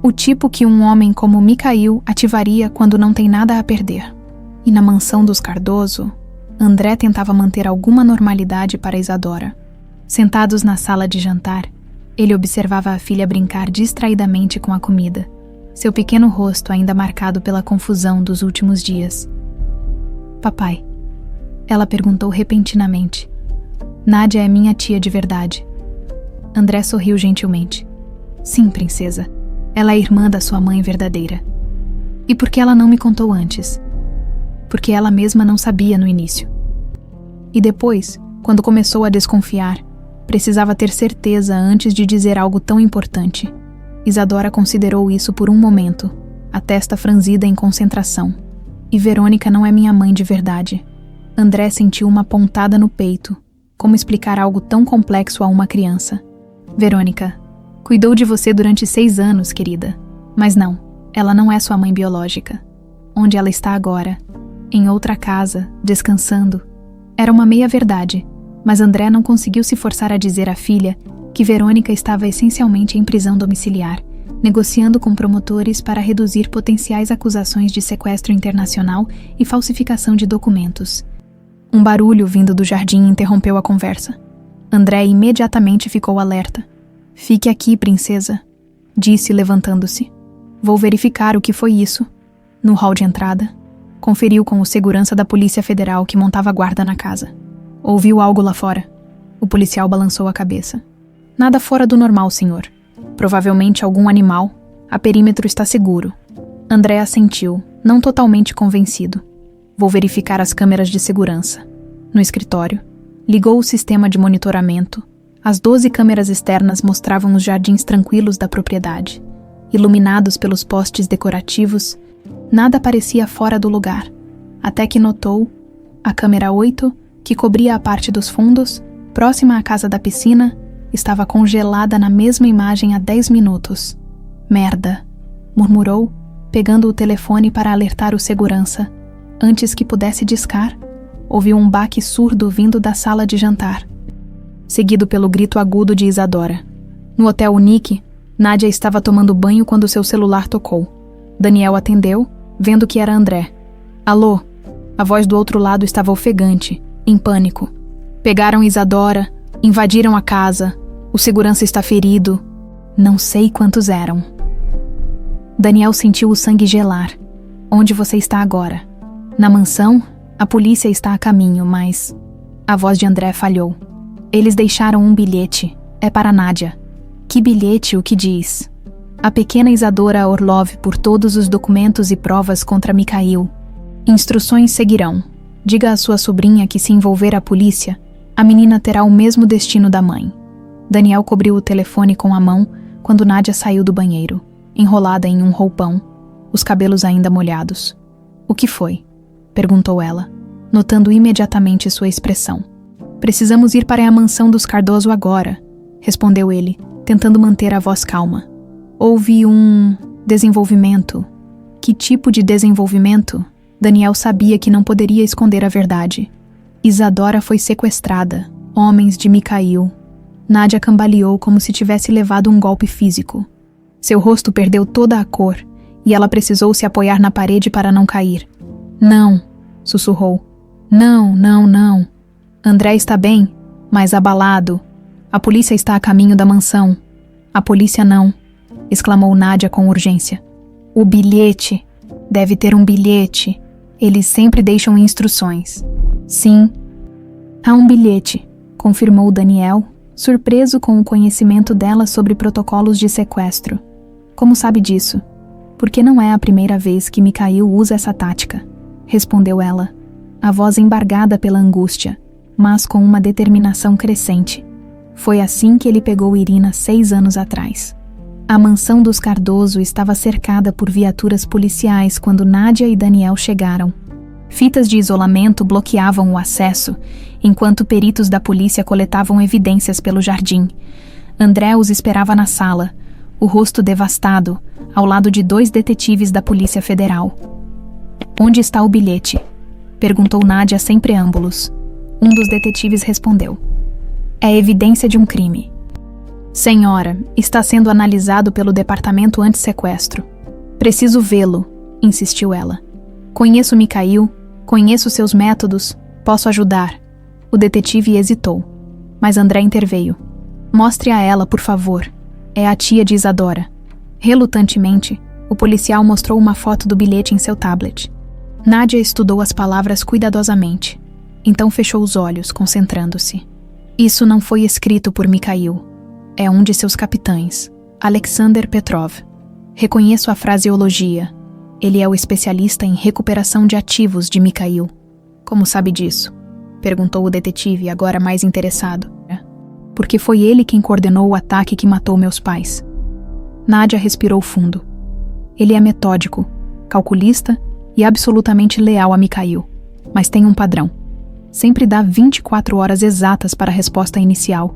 O tipo que um homem como Mikhail ativaria quando não tem nada a perder. E na mansão dos Cardoso, André tentava manter alguma normalidade para Isadora. Sentados na sala de jantar, ele observava a filha brincar distraidamente com a comida, seu pequeno rosto ainda marcado pela confusão dos últimos dias. Papai, ela perguntou repentinamente. Nádia é minha tia de verdade. André sorriu gentilmente. Sim, princesa. Ela é irmã da sua mãe verdadeira. E por que ela não me contou antes? Porque ela mesma não sabia no início. E depois, quando começou a desconfiar, precisava ter certeza antes de dizer algo tão importante. Isadora considerou isso por um momento, a testa franzida em concentração. E Verônica não é minha mãe de verdade. André sentiu uma pontada no peito. Como explicar algo tão complexo a uma criança? Verônica, cuidou de você durante 6 anos, querida. Mas não, ela não é sua mãe biológica. Onde ela está agora? Em outra casa, descansando. Era uma meia-verdade, mas André não conseguiu se forçar a dizer à filha que Verônica estava essencialmente em prisão domiciliar, negociando com promotores para reduzir potenciais acusações de sequestro internacional e falsificação de documentos. Um barulho vindo do jardim interrompeu a conversa. André imediatamente ficou alerta. Fique aqui, princesa, disse levantando-se. Vou verificar o que foi isso. No hall de entrada, conferiu com o segurança da Polícia Federal que montava guarda na casa. Ouviu algo lá fora? O policial balançou a cabeça. Nada fora do normal, senhor. Provavelmente algum animal. A perímetro está seguro. André assentiu, não totalmente convencido. Vou verificar as câmeras de segurança. No escritório, ligou o sistema de monitoramento. As 12 câmeras externas mostravam os jardins tranquilos da propriedade. Iluminados pelos postes decorativos, nada parecia fora do lugar, até que notou a câmera 8, que cobria a parte dos fundos, próxima à casa da piscina, estava congelada na mesma imagem há 10 minutos. Merda, murmurou, pegando o telefone para alertar o segurança. Antes que pudesse discar, ouviu um baque surdo vindo da sala de jantar, seguido pelo grito agudo de Isadora. No hotel Unique, Nádia estava tomando banho quando seu celular tocou. Daniel atendeu, vendo que era André. Alô? A voz do outro lado estava ofegante, em pânico. Pegaram Isadora, invadiram a casa, o segurança está ferido. Não sei quantos eram. Daniel sentiu o sangue gelar. Onde você está agora? Na mansão? A polícia está a caminho, mas... A voz de André falhou. Eles deixaram um bilhete. É para Nádia. Que bilhete? O que diz? A pequena Isadora Orlov por todos os documentos e provas contra Mikhail. Instruções seguirão. Diga à sua sobrinha que se envolver a polícia, a menina terá o mesmo destino da mãe. Daniel cobriu o telefone com a mão quando Nádia saiu do banheiro, enrolada em um roupão, os cabelos ainda molhados. O que foi? Perguntou ela, notando imediatamente sua expressão. Precisamos ir para a mansão dos Cardoso agora, respondeu ele, tentando manter a voz calma. Houve um desenvolvimento. Que tipo de desenvolvimento? Daniel sabia que não poderia esconder a verdade. Isadora foi sequestrada. Homens de Mikhail. Nádia cambaleou como se tivesse levado um golpe físico. Seu rosto perdeu toda a cor e ela precisou se apoiar na parede para não cair. Não, sussurrou. Não, não, não. André está bem, mas abalado. A polícia está a caminho da mansão. A polícia não, exclamou Nádia com urgência. O bilhete. Deve ter um bilhete. Eles sempre deixam instruções. Sim. Há um bilhete, confirmou Daniel, surpreso com o conhecimento dela sobre protocolos de sequestro. Como sabe disso? Porque não é a primeira vez que Mikhail usa essa tática, respondeu ela, a voz embargada pela angústia, mas com uma determinação crescente. Foi assim que ele pegou Irina 6 anos atrás. A mansão dos Cardoso estava cercada por viaturas policiais quando Nádia e Daniel chegaram. Fitas de isolamento bloqueavam o acesso, enquanto peritos da polícia coletavam evidências pelo jardim. André os esperava na sala, o rosto devastado, ao lado de 2 detetives da Polícia Federal. Onde está o bilhete? Perguntou Nádia sem preâmbulos. Um dos detetives respondeu. É evidência de um crime. Senhora, está sendo analisado pelo departamento anti-sequestro. Preciso vê-lo, insistiu ela. Conheço Mikhail, conheço seus métodos, posso ajudar. O detetive hesitou, mas André interveio. Mostre a ela, por favor. É a tia de Isadora. Relutantemente, o policial mostrou uma foto do bilhete em seu tablet. Nádia estudou as palavras cuidadosamente. Então fechou os olhos, concentrando-se. Isso não foi escrito por Mikhail. É um de seus capitães, Alexander Petrov. Reconheço a fraseologia. Ele é o especialista em recuperação de ativos de Mikhail. Como sabe disso? Perguntou o detetive, agora mais interessado. Porque foi ele quem coordenou o ataque que matou meus pais. Nádia respirou fundo. Ele é metódico, calculista e absolutamente leal a Mikhail, mas tem um padrão. Sempre dá 24 horas exatas para a resposta inicial.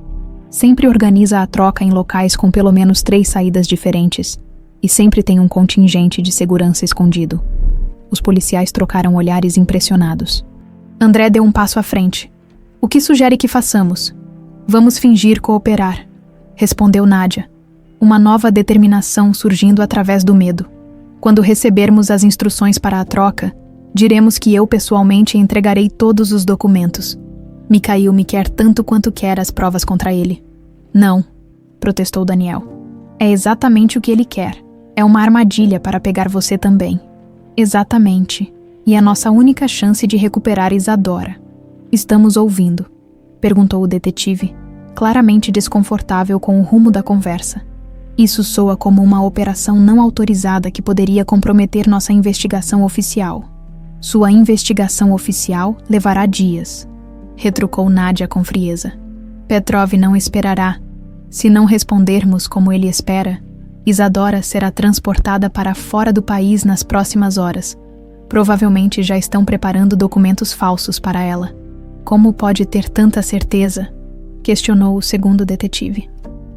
Sempre organiza a troca em locais com pelo menos 3 saídas diferentes. E sempre tem um contingente de segurança escondido. Os policiais trocaram olhares impressionados. André deu um passo à frente. O que sugere que façamos? Vamos fingir cooperar, respondeu Nádia, uma nova determinação surgindo através do medo. Quando recebermos as instruções para a troca, diremos que eu pessoalmente entregarei todos os documentos. Mikhail me quer tanto quanto quer as provas contra ele. Não, protestou Daniel. É exatamente o que ele quer. É uma armadilha para pegar você também. Exatamente. E é a nossa única chance de recuperar Isadora. Estamos ouvindo? Perguntou o detetive, claramente desconfortável com o rumo da conversa. Isso soa como uma operação não autorizada que poderia comprometer nossa investigação oficial. Sua investigação oficial levará dias, retrucou Nádia com frieza. Petrov não esperará. Se não respondermos como ele espera, Isadora será transportada para fora do país nas próximas horas. Provavelmente já estão preparando documentos falsos para ela. Como pode ter tanta certeza? Questionou o segundo detetive.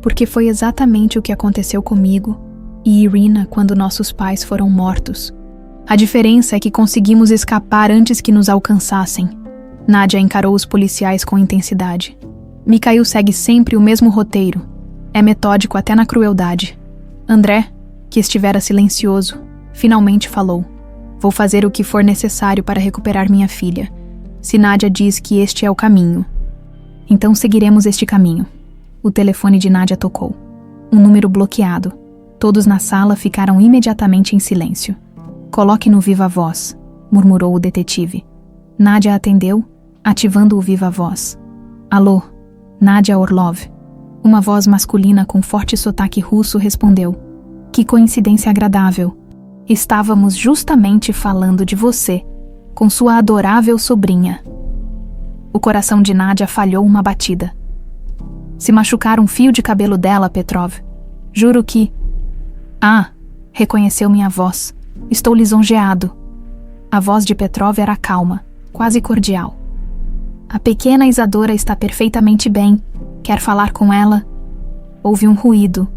Porque foi exatamente o que aconteceu comigo e Irina quando nossos pais foram mortos. A diferença é que conseguimos escapar antes que nos alcançassem. Nádia encarou os policiais com intensidade. Mikhail segue sempre o mesmo roteiro. É metódico até na crueldade. André, que estivera silencioso, finalmente falou. Vou fazer o que for necessário para recuperar minha filha. Se Nádia diz que este é o caminho. Então seguiremos este caminho. O telefone de Nádia tocou. Um número bloqueado. Todos na sala ficaram imediatamente em silêncio. Coloque no viva voz, murmurou o detetive. Nádia atendeu, ativando o viva voz. Alô, Nádia Orlov. Uma voz masculina com forte sotaque russo respondeu. Que coincidência agradável. Estávamos justamente falando de você, com sua adorável sobrinha. O coração de Nádia falhou uma batida. Se machucar um fio de cabelo dela, Petrov. Juro que... Ah, reconheceu minha voz. Estou lisonjeado. A voz de Petrov era calma, quase cordial. A pequena Isadora está perfeitamente bem. Quer falar com ela? Houve um ruído.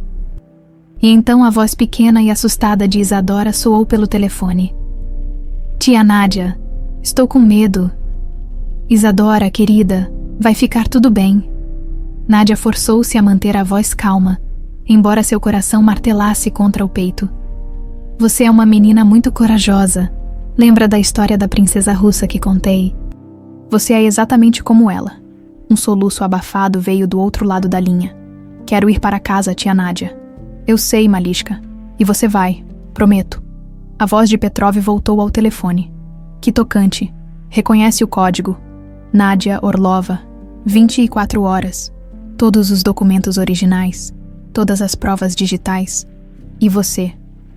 E então a voz pequena e assustada de Isadora soou pelo telefone. Tia Nádia, estou com medo. Isadora, querida, vai ficar tudo bem. Nádia forçou-se a manter a voz calma, embora seu coração martelasse contra o peito. Você é uma menina muito corajosa. Lembra da história da princesa russa que contei? Você é exatamente como ela. Um soluço abafado veio do outro lado da linha. Quero ir para casa, tia Nádia. Eu sei, Malishka. E você vai, prometo. A voz de Petrov voltou ao telefone. Que tocante. Reconhece o código. Nádia Orlova. 24 horas. Todos os documentos originais. Todas as provas digitais. E você,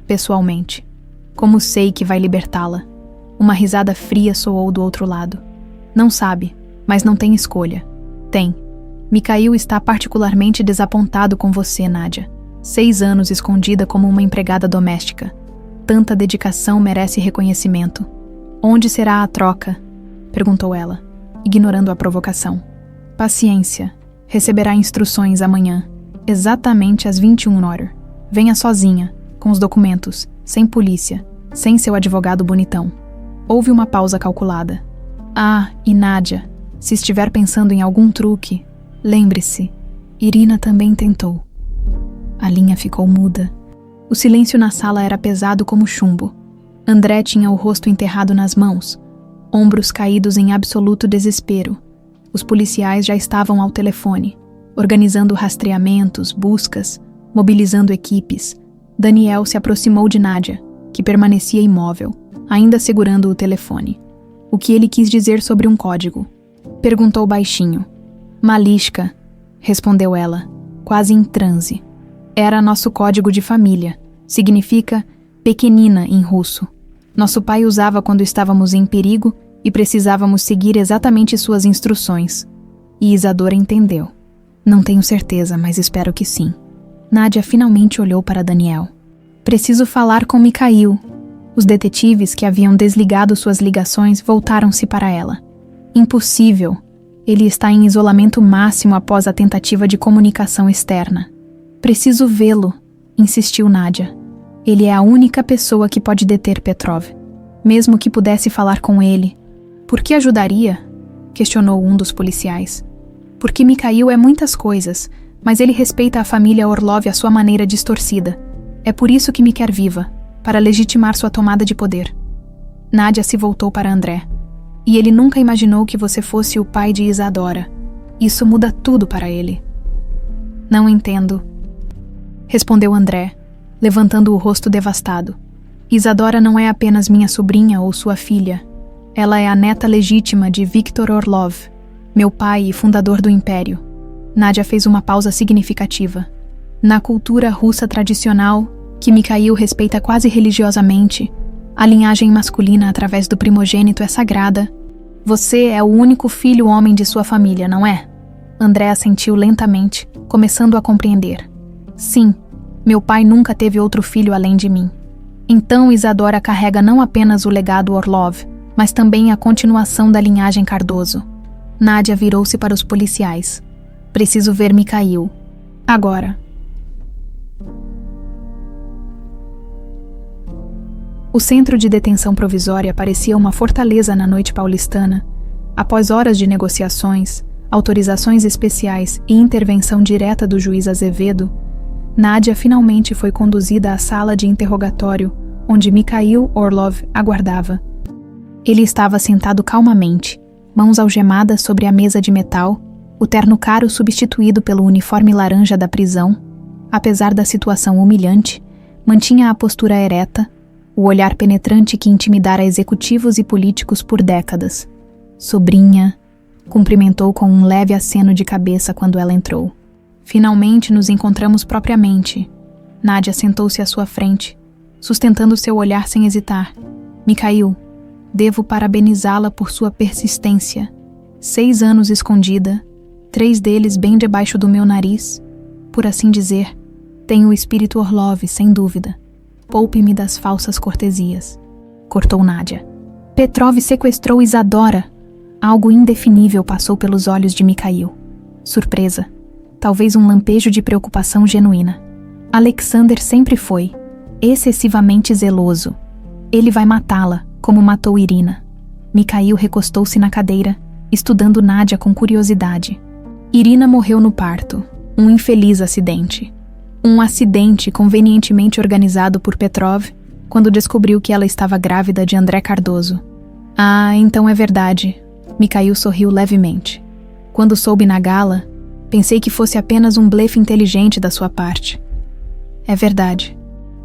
pessoalmente. Como sei que vai libertá-la? Uma risada fria soou do outro lado. Não sabe, mas não tem escolha. Tem. Mikhail está particularmente desapontado com você, Nádia. 6 anos escondida como uma empregada doméstica. Tanta dedicação merece reconhecimento. Onde será a troca? Perguntou ela, ignorando a provocação. Paciência. Receberá instruções amanhã, exatamente às 21h. Venha sozinha, com os documentos, sem polícia, sem seu advogado bonitão. Houve uma pausa calculada. Ah, e Nádia, se estiver pensando em algum truque, lembre-se, Irina também tentou. A linha ficou muda. O silêncio na sala era pesado como chumbo. André tinha o rosto enterrado nas mãos, ombros caídos em absoluto desespero. Os policiais já estavam ao telefone, organizando rastreamentos, buscas, mobilizando equipes. Daniel se aproximou de Nádia, que permanecia imóvel, ainda segurando o telefone. O que ele quis dizer sobre um código? Perguntou baixinho. Malishka, respondeu ela, quase em transe. Era nosso código de família. Significa pequenina em russo. Nosso pai usava quando estávamos em perigo e precisávamos seguir exatamente suas instruções. E Isadora entendeu. Não tenho certeza, mas espero que sim. Nádia finalmente olhou para Daniel. Preciso falar com Mikhail. Os detetives que haviam desligado suas ligações voltaram-se para ela. Impossível. Ele está em isolamento máximo após a tentativa de comunicação externa. Preciso vê-lo, insistiu Nádia. Ele é a única pessoa que pode deter Petrov. Mesmo que pudesse falar com ele. Por que ajudaria? Questionou um dos policiais. Porque Mikhail é muitas coisas, mas ele respeita a família Orlov à sua maneira distorcida. É por isso que me quer viva, para legitimar sua tomada de poder. Nádia se voltou para André. E ele nunca imaginou que você fosse o pai de Isadora. Isso muda tudo para ele. Não entendo, respondeu André, levantando o rosto devastado. Isadora não é apenas minha sobrinha ou sua filha. Ela é a neta legítima de Viktor Orlov, meu pai e fundador do Império. Nádia fez uma pausa significativa. Na cultura russa tradicional, que Mikhail respeita quase religiosamente, a linhagem masculina através do primogênito é sagrada. Você é o único filho homem de sua família, não é? André assentiu lentamente, começando a compreender. Sim, meu pai nunca teve outro filho além de mim. Então Isadora carrega não apenas o legado Orlov, mas também a continuação da linhagem Cardoso. Nádia virou-se para os policiais. Preciso ver Mikhail. Agora. O centro de detenção provisória parecia uma fortaleza na noite paulistana. Após horas de negociações, autorizações especiais e intervenção direta do juiz Azevedo, Nádia finalmente foi conduzida à sala de interrogatório, onde Mikhail Orlov aguardava. Ele estava sentado calmamente, mãos algemadas sobre a mesa de metal, o terno caro substituído pelo uniforme laranja da prisão. Apesar da situação humilhante, mantinha a postura ereta, o olhar penetrante que intimidara executivos e políticos por décadas. Sobrinha, cumprimentou com um leve aceno de cabeça quando ela entrou. Finalmente nos encontramos propriamente. Nádia sentou-se à sua frente, sustentando seu olhar sem hesitar. Mikhail, devo parabenizá-la por sua persistência. 6 anos escondida, 3 deles bem debaixo do meu nariz. Por assim dizer, tenho o espírito Orlov, sem dúvida. Poupe-me das falsas cortesias. Cortou Nádia. Petrov sequestrou Isadora. Algo indefinível passou pelos olhos de Mikhail. Surpresa. Talvez um lampejo de preocupação genuína. Alexander sempre foi excessivamente zeloso. Ele vai matá-la, como matou Irina. Mikhail recostou-se na cadeira, estudando Nádia com curiosidade. Irina morreu no parto. Um infeliz acidente. Um acidente convenientemente organizado por Petrov quando descobriu que ela estava grávida de André Cardoso. Ah, então é verdade. Mikhail sorriu levemente. Quando soube na gala, Pensei que fosse apenas um blefe inteligente da sua parte. É verdade.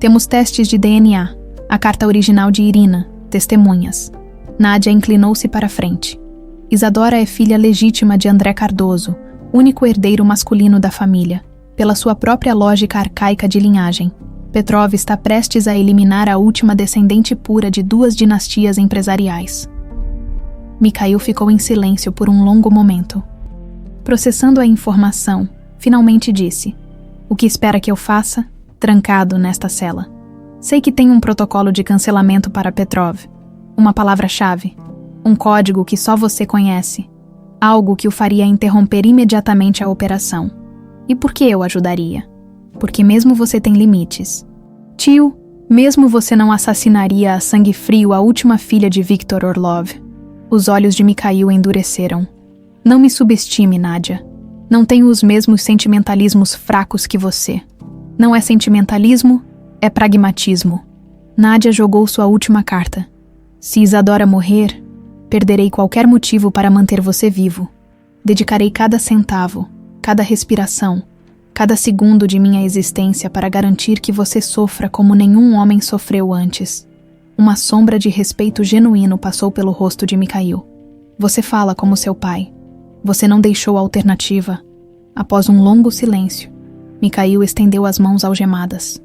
Temos testes de DNA, a carta original de Irina, testemunhas. Nádia inclinou-se para a frente. Isadora é filha legítima de André Cardoso, único herdeiro masculino da família, pela sua própria lógica arcaica de linhagem. Petrov está prestes a eliminar a última descendente pura de 2 dinastias empresariais. Mikhail ficou em silêncio por um longo momento. Processando a informação, finalmente disse: "O que espera que eu faça? Trancado nesta cela. Sei que tem um protocolo de cancelamento para Petrov. Uma palavra-chave. Um código que só você conhece. Algo que o faria interromper imediatamente a operação. E por que eu ajudaria? Porque mesmo você tem limites. Tio, mesmo você não assassinaria a sangue frio a última filha de Viktor Orlov." Os olhos de Mikhail endureceram. "Não me subestime, Nádia. Não tenho os mesmos sentimentalismos fracos que você. Não é sentimentalismo, é pragmatismo." Nádia jogou sua última carta. "Se Isadora morrer, perderei qualquer motivo para manter você vivo. Dedicarei cada centavo, cada respiração, cada segundo de minha existência para garantir que você sofra como nenhum homem sofreu antes." Uma sombra de respeito genuíno passou pelo rosto de Mikhail. "Você fala como seu pai. Você não deixou alternativa." Após um longo silêncio, Mikhail estendeu as mãos algemadas.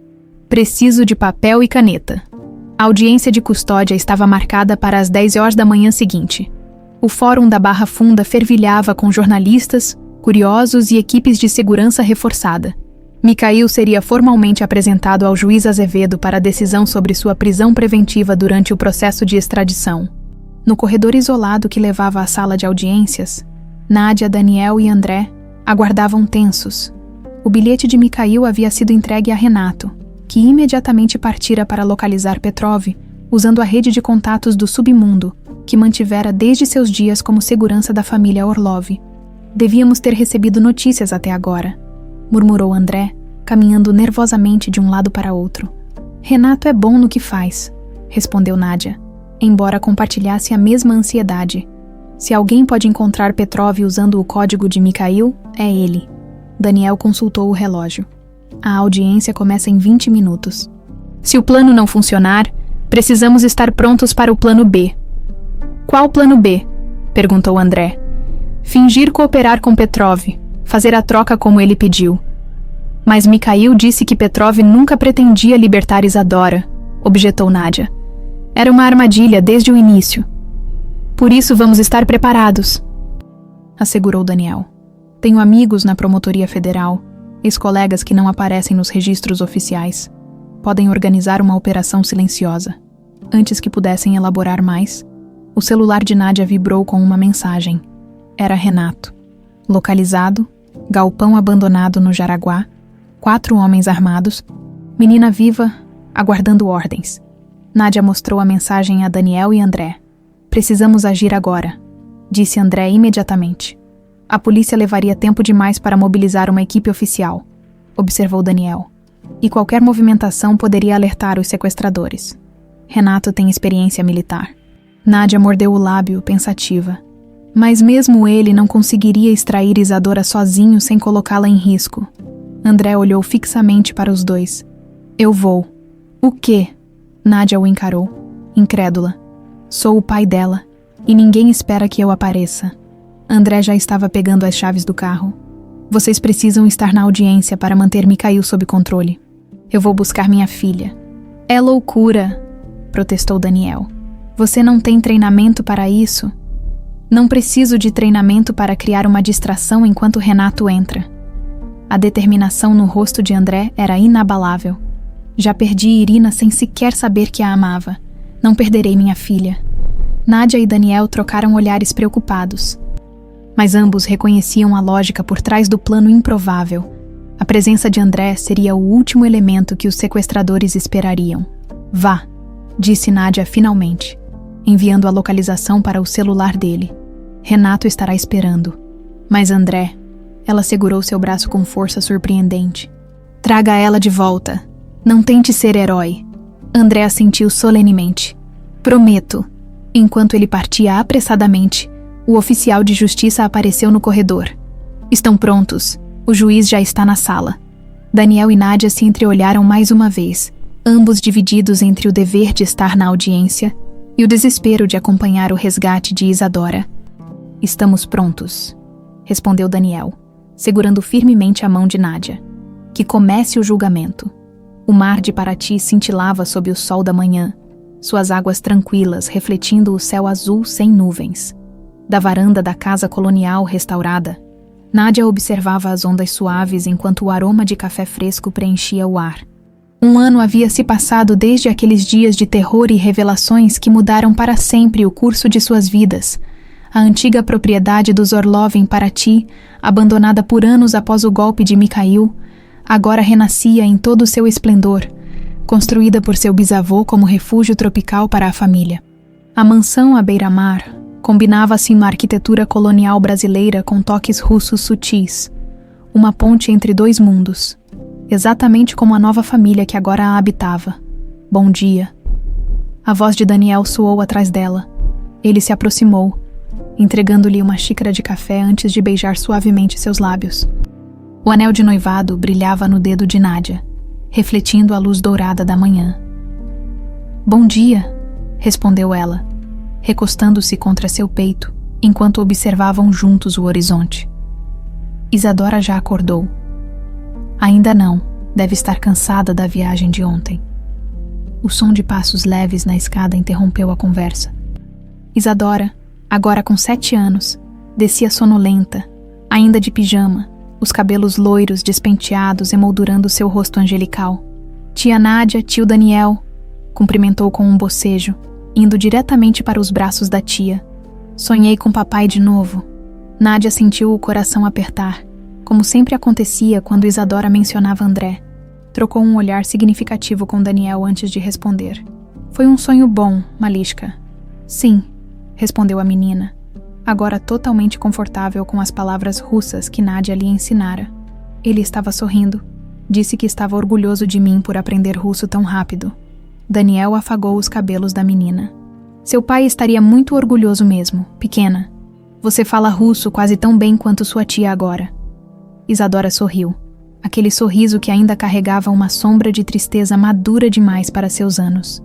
"Preciso de papel e caneta." A audiência de custódia estava marcada para as 10 horas da manhã seguinte. O fórum da Barra Funda fervilhava com jornalistas, curiosos e equipes de segurança reforçada. Mikhail seria formalmente apresentado ao juiz Azevedo para a decisão sobre sua prisão preventiva durante o processo de extradição. No corredor isolado que levava à sala de audiências, Nádia, Daniel e André aguardavam tensos. O bilhete de Mikhail havia sido entregue a Renato, que imediatamente partira para localizar Petrov, usando a rede de contatos do submundo, que mantivera desde seus dias como segurança da família Orlov. "Devíamos ter recebido notícias até agora", murmurou André, caminhando nervosamente de um lado para outro. "Renato é bom no que faz", respondeu Nádia, embora compartilhasse a mesma ansiedade. "Se alguém pode encontrar Petrov usando o código de Mikhail, é ele." Daniel consultou o relógio. "A audiência começa em 20 minutos. Se o plano não funcionar, precisamos estar prontos para o plano B." "Qual plano B?" perguntou André. "Fingir cooperar com Petrov, fazer a troca como ele pediu." "Mas Mikhail disse que Petrov nunca pretendia libertar Isadora", objetou Nádia. "Era uma armadilha desde o início." "Por isso vamos estar preparados", assegurou Daniel. "Tenho amigos na Promotoria Federal, ex-colegas que não aparecem nos registros oficiais. Podem organizar uma operação silenciosa." Antes que pudessem elaborar mais, o celular de Nádia vibrou com uma mensagem. Era Renato. Localizado, galpão abandonado no Jaraguá, 4 homens armados, menina viva, aguardando ordens. Nádia mostrou a mensagem a Daniel e André. "Precisamos agir agora", disse André imediatamente. "A polícia levaria tempo demais para mobilizar uma equipe oficial", observou Daniel. "E qualquer movimentação poderia alertar os sequestradores. Renato tem experiência militar." Nádia mordeu o lábio, pensativa. Mas mesmo ele não conseguiria extrair Isadora sozinho sem colocá-la em risco. André olhou fixamente para os dois. "Eu vou." "O quê?" Nádia o encarou, incrédula. "Sou o pai dela, e ninguém espera que eu apareça." André já estava pegando as chaves do carro. "Vocês precisam estar na audiência para manter Mikhail sob controle. Eu vou buscar minha filha." "É loucura", protestou Daniel. "Você não tem treinamento para isso?" "Não preciso de treinamento para criar uma distração enquanto Renato entra." A determinação no rosto de André era inabalável. "Já perdi Irina sem sequer saber que a amava. Não perderei minha filha." Nádia e Daniel trocaram olhares preocupados. Mas ambos reconheciam a lógica por trás do plano improvável. A presença de André seria o último elemento que os sequestradores esperariam. "Vá", disse Nádia finalmente, enviando a localização para o celular dele. "Renato estará esperando." "Mas André..." Ela segurou seu braço com força surpreendente. "Traga ela de volta. Não tente ser herói." André assentiu solenemente. "Prometo." Enquanto ele partia apressadamente, o oficial de justiça apareceu no corredor. Estão prontos. O juiz já está na sala. Daniel e Nádia se entreolharam mais uma vez, ambos divididos entre o dever de estar na audiência e o desespero de acompanhar o resgate de Isadora. Estamos prontos, respondeu Daniel, segurando firmemente a mão de Nádia. Que comece o julgamento. O mar de Paraty cintilava sob o sol da manhã, suas águas tranquilas refletindo o céu azul sem nuvens. Da varanda da casa colonial restaurada, Nádia observava as ondas suaves enquanto o aroma de café fresco preenchia o ar. Um ano havia se passado desde aqueles dias de terror e revelações que mudaram para sempre o curso de suas vidas. A antiga propriedade dos Orlov em Paraty, abandonada por anos após o golpe de Mikhail, agora renascia em todo o seu esplendor, construída por seu bisavô como refúgio tropical para a família. A mansão à beira-mar combinava-se na arquitetura colonial brasileira com toques russos sutis, uma ponte entre dois mundos, exatamente como a nova família que agora a habitava. Bom dia. A voz de Daniel soou atrás dela. Ele se aproximou, entregando-lhe uma xícara de café antes de beijar suavemente seus lábios. O anel de noivado brilhava no dedo de Nádia, refletindo a luz dourada da manhã. Bom dia, respondeu ela, recostando-se contra seu peito, enquanto observavam juntos o horizonte. Isadora já acordou. Ainda não, deve estar cansada da viagem de ontem. O som de passos leves na escada interrompeu a conversa. Isadora, agora com 7 anos, descia sonolenta, ainda de pijama, os cabelos loiros despenteados emoldurando seu rosto angelical. Tia Nádia, tio Daniel, cumprimentou com um bocejo, indo diretamente para os braços da tia. Sonhei com papai de novo. Nádia sentiu o coração apertar, como sempre acontecia quando Isadora mencionava André. Trocou um olhar significativo com Daniel antes de responder. Foi um sonho bom, Malishka. Sim, respondeu a menina, agora totalmente confortável com as palavras russas que Nádia lhe ensinara. Ele estava sorrindo. Disse que estava orgulhoso de mim por aprender russo tão rápido. Daniel afagou os cabelos da menina. Seu pai estaria muito orgulhoso mesmo, pequena. Você fala russo quase tão bem quanto sua tia agora. Isadora sorriu. Aquele sorriso que ainda carregava uma sombra de tristeza madura demais para seus anos.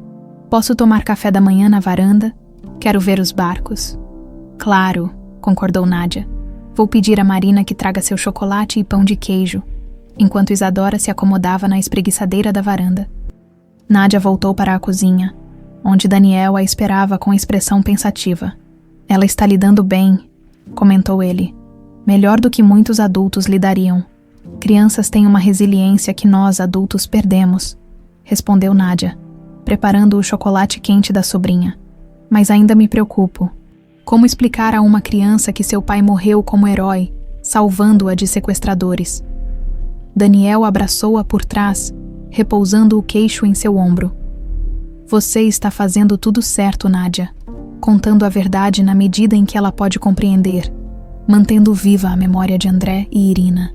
Posso tomar café da manhã na varanda? Quero ver os barcos. Claro, concordou Nádia. Vou pedir a Marina que traga seu chocolate e pão de queijo, enquanto Isadora se acomodava na espreguiçadeira da varanda. Nádia voltou para a cozinha, onde Daniel a esperava com expressão pensativa. Ela está lidando bem, comentou ele. Melhor do que muitos adultos lidariam. Crianças têm uma resiliência que nós, adultos, perdemos, respondeu Nádia, preparando o chocolate quente da sobrinha. Mas ainda me preocupo. Como explicar a uma criança que seu pai morreu como herói, salvando-a de sequestradores? Daniel abraçou-a por trás, repousando o queixo em seu ombro. Você está fazendo tudo certo, Nádia, contando a verdade na medida em que ela pode compreender, mantendo viva a memória de André e Irina.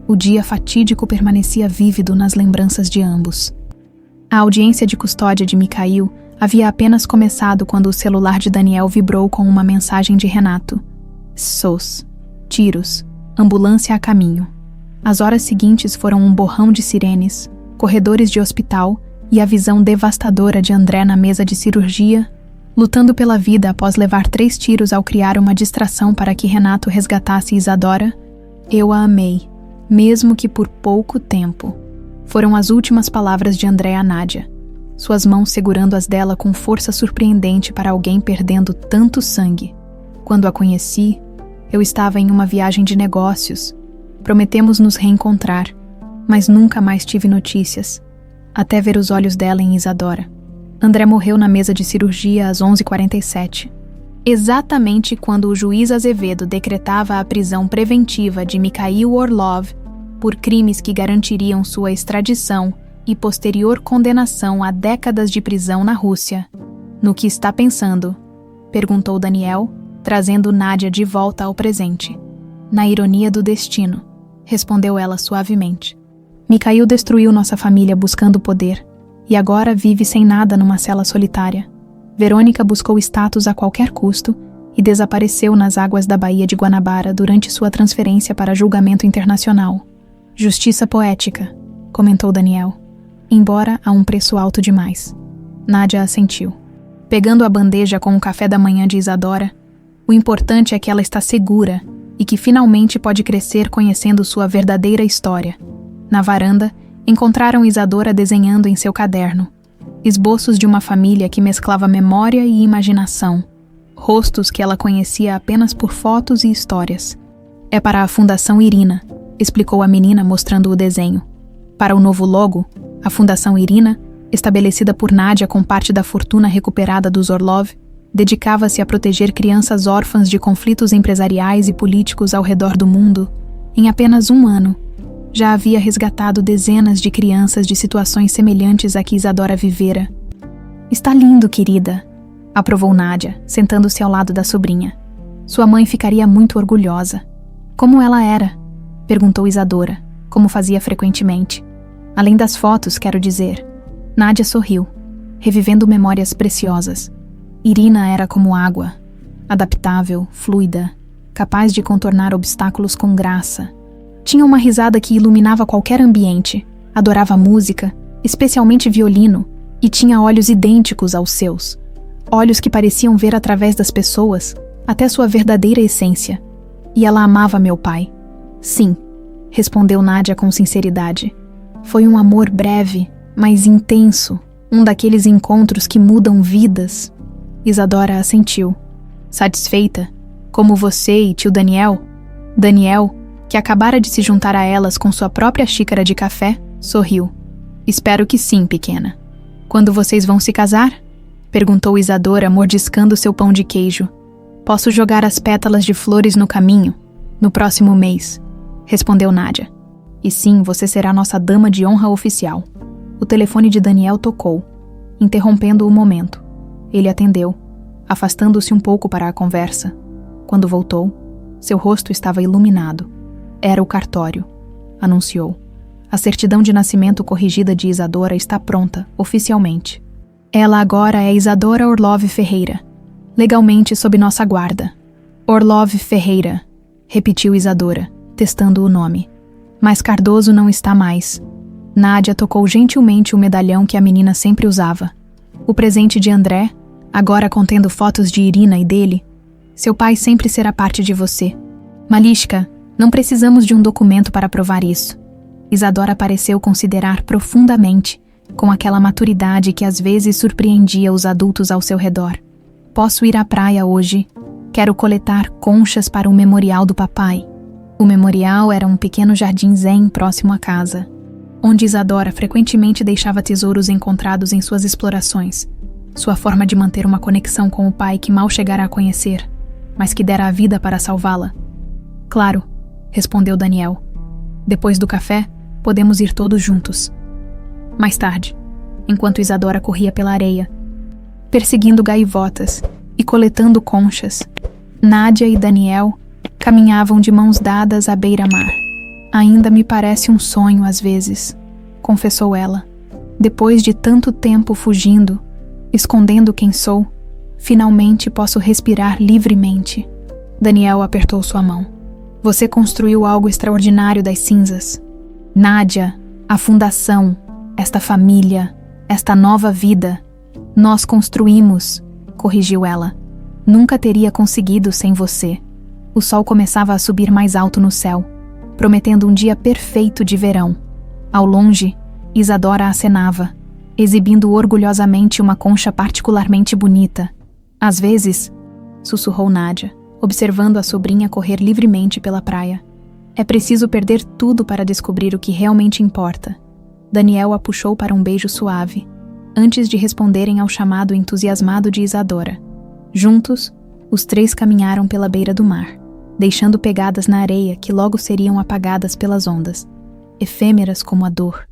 O dia fatídico permanecia vívido nas lembranças de ambos. A audiência de custódia de Mikhail havia apenas começado quando o celular de Daniel vibrou com uma mensagem de Renato. SOS. Tiros. Ambulância a caminho. As horas seguintes foram um borrão de sirenes, corredores de hospital e a visão devastadora de André na mesa de cirurgia, lutando pela vida após levar 3 tiros ao criar uma distração para que Renato resgatasse Isadora. Eu a amei, mesmo que por pouco tempo. Foram as últimas palavras de André a Nádia, suas mãos segurando as dela com força surpreendente para alguém perdendo tanto sangue. Quando a conheci, eu estava em uma viagem de negócios. Prometemos nos reencontrar, mas nunca mais tive notícias, até ver os olhos dela em Isadora. André morreu na mesa de cirurgia às 11h47, exatamente quando o juiz Azevedo decretava a prisão preventiva de Mikhail Orlov por crimes que garantiriam sua extradição e posterior condenação a décadas de prisão na Rússia. No que está pensando? Perguntou Daniel, trazendo Nádia de volta ao presente. Na ironia do destino, respondeu ela suavemente. Mikhail destruiu nossa família buscando poder, e agora vive sem nada numa cela solitária. Verônica buscou status a qualquer custo e desapareceu nas águas da Baía de Guanabara durante sua transferência para julgamento internacional. Justiça poética, comentou Daniel, embora a um preço alto demais. Nádia assentiu. Pegando a bandeja com o café da manhã de Isadora, o importante é que ela está segura e que finalmente pode crescer conhecendo sua verdadeira história. Na varanda, encontraram Isadora desenhando em seu caderno esboços de uma família que mesclava memória e imaginação, rostos que ela conhecia apenas por fotos e histórias. É para a Fundação Irina, explicou a menina mostrando o desenho. Para o novo logo, a Fundação Irina, estabelecida por Nádia com parte da fortuna recuperada dos Orlov, dedicava-se a proteger crianças órfãs de conflitos empresariais e políticos ao redor do mundo. Em apenas um ano, já havia resgatado dezenas de crianças de situações semelhantes à que Isadora vivera. Está lindo, querida, aprovou Nádia, sentando-se ao lado da sobrinha. Sua mãe ficaria muito orgulhosa. Como ela era? Perguntou Isadora, como fazia frequentemente. Além das fotos, quero dizer. Nádia sorriu, revivendo memórias preciosas. Irina era como água, adaptável, fluida, capaz de contornar obstáculos com graça. Tinha uma risada que iluminava qualquer ambiente, adorava música, especialmente violino, e tinha olhos idênticos aos seus. Olhos que pareciam ver através das pessoas, até sua verdadeira essência. E ela amava meu pai. Sim, respondeu Nádia com sinceridade. Foi um amor breve, mas intenso, um daqueles encontros que mudam vidas. Isadora assentiu. Satisfeita, como você e tio Daniel? Daniel, que acabara de se juntar a elas com sua própria xícara de café, sorriu. Espero que sim, pequena. Quando vocês vão se casar? Perguntou Isadora, mordiscando seu pão de queijo. Posso jogar as pétalas de flores no caminho, no próximo mês, respondeu Nádia. E sim, você será nossa dama de honra oficial. O telefone de Daniel tocou, interrompendo o momento. Ele atendeu, afastando-se um pouco para a conversa. Quando voltou, seu rosto estava iluminado. Era o cartório, anunciou. A certidão de nascimento corrigida de Isadora está pronta, oficialmente. Ela agora é Isadora Orlov Ferreira, legalmente sob nossa guarda. Orlov Ferreira, repetiu Isadora, testando o nome. Mas Cardoso não está mais. Nádia tocou gentilmente o medalhão que a menina sempre usava. O presente de André, agora contendo fotos de Irina e dele. Seu pai sempre será parte de você. Malishka, não precisamos de um documento para provar isso. Isadora pareceu considerar profundamente, com aquela maturidade que às vezes surpreendia os adultos ao seu redor. Posso ir à praia hoje. Quero coletar conchas para o memorial do papai. O memorial era um pequeno jardim zen próximo à casa, onde Isadora frequentemente deixava tesouros encontrados em suas explorações. Sua forma de manter uma conexão com o pai que mal chegara a conhecer, mas que dera a vida para salvá-la. Claro, respondeu Daniel. Depois do café, podemos ir todos juntos. Mais tarde, enquanto Isadora corria pela areia, perseguindo gaivotas e coletando conchas, Nádia e Daniel caminhavam de mãos dadas à beira-mar. Ainda me parece um sonho às vezes, confessou ela. Depois de tanto tempo fugindo, escondendo quem sou, finalmente posso respirar livremente. Daniel apertou sua mão. Você construiu algo extraordinário das cinzas. Nádia, a fundação, esta família, esta nova vida. Nós construímos, corrigiu ela. Nunca teria conseguido sem você. O sol começava a subir mais alto no céu, prometendo um dia perfeito de verão. Ao longe, Isadora acenava, exibindo orgulhosamente uma concha particularmente bonita. Às vezes, sussurrou Nádia, observando a sobrinha correr livremente pela praia. É preciso perder tudo para descobrir o que realmente importa. Daniel a puxou para um beijo suave, antes de responderem ao chamado entusiasmado de Isadora. Juntos, os três caminharam pela beira do mar, deixando pegadas na areia que logo seriam apagadas pelas ondas, efêmeras como a dor,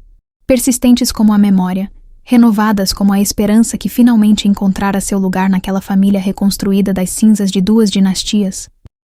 persistentes como a memória, renovadas como a esperança que finalmente encontrara seu lugar naquela família reconstruída das cinzas de 2 dinastias.